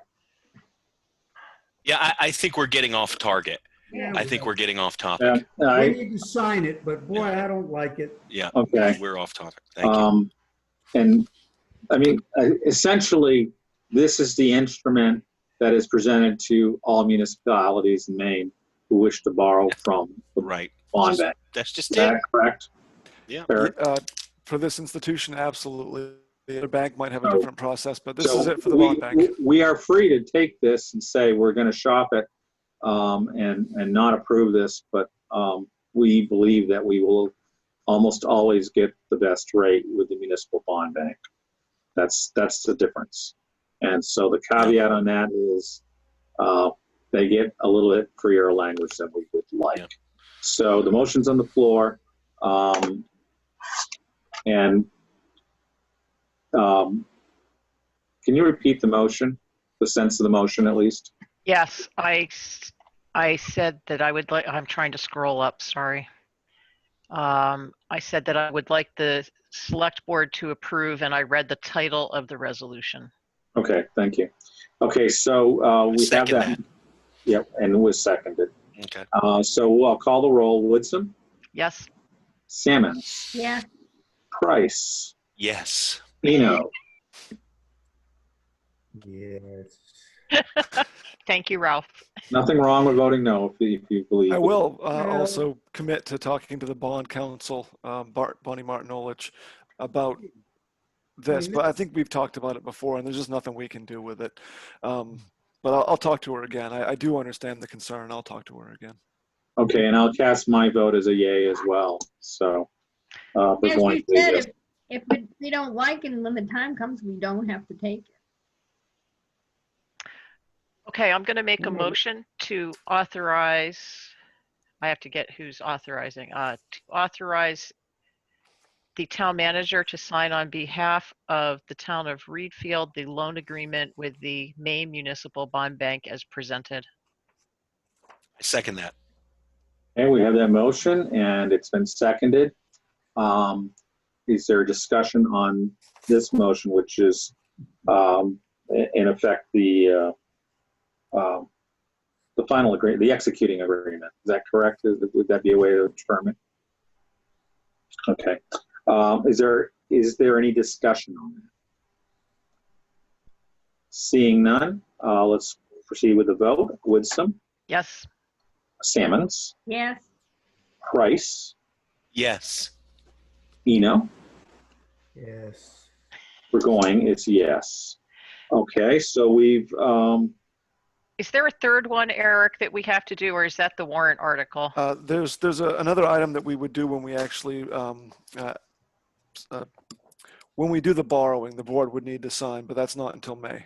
Yeah, I think we're getting off target. Yeah, I think we're getting off topic. we need to sign it, but boy, I don't like it. Yeah, Okay. we're off topic. Thank you. And I mean, essentially, this is the instrument that is presented to all municipalities in Maine who wish to borrow from the Right. bond bank. That's just Is it. that correct? Yeah. Eric? For this institution, absolutely. The other bank might have a So- different process, but this So is it for the bond bank. We are free to take this and say we're going to shop it and not approve this, but we believe that we will almost always get the best rate with the municipal bond bank. That's the difference. And so the caveat on that is they get a little bit freer language than we would like. Yeah. So the motion's on the floor. And can you repeat the motion, the sense of the motion at least? Yes, I said that I would like, I'm trying to scroll up, sorry. I said that I would like the select board to approve, and I read the title of the resolution. Okay, thank you. Okay, so we have Second that. Yep, and it was seconded. Okay. So I'll call the roll. Woodson, Yes, Salmon, Yeah, Price, Yes. Eno, Yes. Thank you, Ralph. Nothing wrong with voting no if you believe. I will Well- also commit to talking to the bond counsel, Bonnie Martinolich, about this, but I think we've talked about it before, and there's just nothing we can do with it. But I'll talk to her again. I do understand the concern. I'll talk to her again. Okay, and I'll cast my vote as a yay as well. So, for As going you to said, this. if we don't like it and when the time comes, we don't have to take it. Okay, I'm going to make a motion to authorize, I have to get who's authorizing, to authorize the town manager to sign on behalf of the town of Reedfield, the loan agreement with the Maine Municipal Bond Bank as presented. I second that. Okay, we have that motion and it's been seconded. Is there a discussion on this motion, which is in effect the final agreement, the executing agreement? Is that correct? Would that be a way to term it? Okay. Is there any discussion on that? Seeing none, let's proceed with the vote. Woodson, Yes, Sammons, Yes, Price, Yes. Eno. Yes. Burgoyne is yes. Okay, so we've, is there a third one, Eric, that we have to do, or is that the warrant article? There's another item that we would do when we actually when we do the borrowing. The board would need to sign, but that's not until May.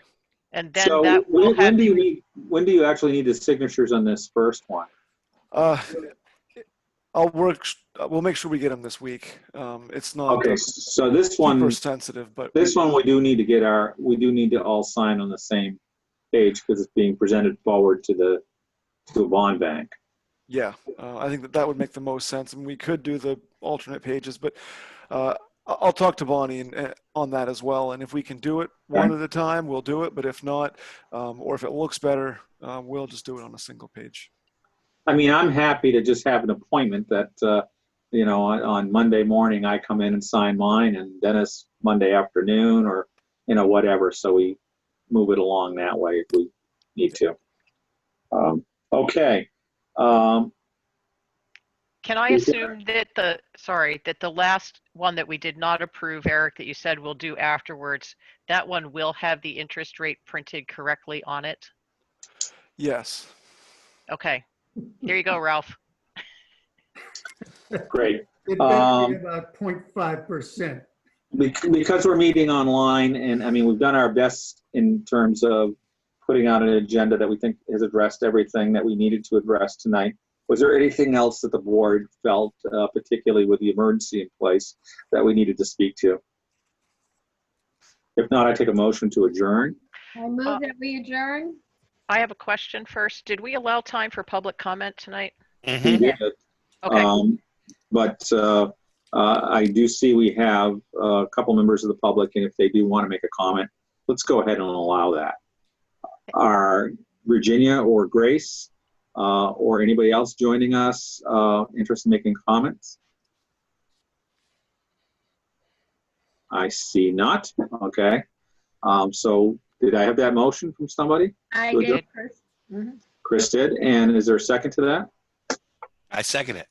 And then so that will have, when do you actually need the signatures on this first one? We'll make sure we get them this week. It's not Okay, so this one, super sensitive, but this one we do need to all sign on the same page because it's being presented forward to a bond bank. yeah, I think that would make the most sense, and we could do the alternate pages, but I'll talk to Bonnie on that as well, and if we can do it one at a time, we'll do it, but if not, or if it looks better, we'll just do it on a single page. I mean, I'm happy to just have an appointment that, on Monday morning, I come in and sign mine, and Dennis Monday afternoon, or, whatever. So we move it along that way if we need to. Okay. can I assume that the last one that we did not approve, Eric, that you said we'll do afterwards, that one will have the interest rate printed correctly on it? Yes. Okay, here you go, Ralph. Great. It better be about 0.5%. Because we're meeting online, and I mean, we've done our best in terms of putting out an agenda that we think has addressed everything that we needed to address tonight. Was there anything else that the board felt, particularly with the emergency in place, that we needed to speak to? If not, I take a motion to adjourn. I move that we adjourn. I have a question first. Did we allow time for public comment tonight? We did. Okay, But I do see we have a couple members of the public, and if they do want to make a comment, let's go ahead and allow that. Are Virginia or Grace or anybody else joining us interested in making comments? I see not. Okay. So did I have that motion from somebody? I Good. did, Chris. Mhm. Chris did. And is there a second to that? I second it.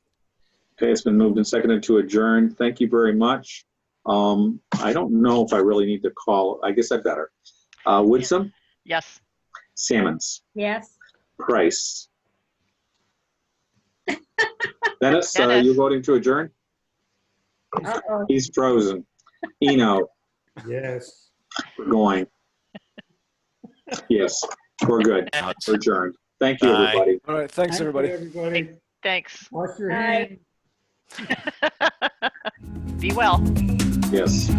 Okay, it's been moved and seconded to adjourn. Thank you very much. I don't know if I really need to call. I guess I better. Woodson, yes. Sammons, Yes. Price. Dennis, Dennis. you voting to adjourn? Uh-oh. He's frozen. Eno, Yes. we're going. Yes, we're good. Out. We're adjourned. Thank you, Bye. everybody. All right. Thanks, everybody. Everybody, Thanks. wash your Bye. hands. Be well. Yes.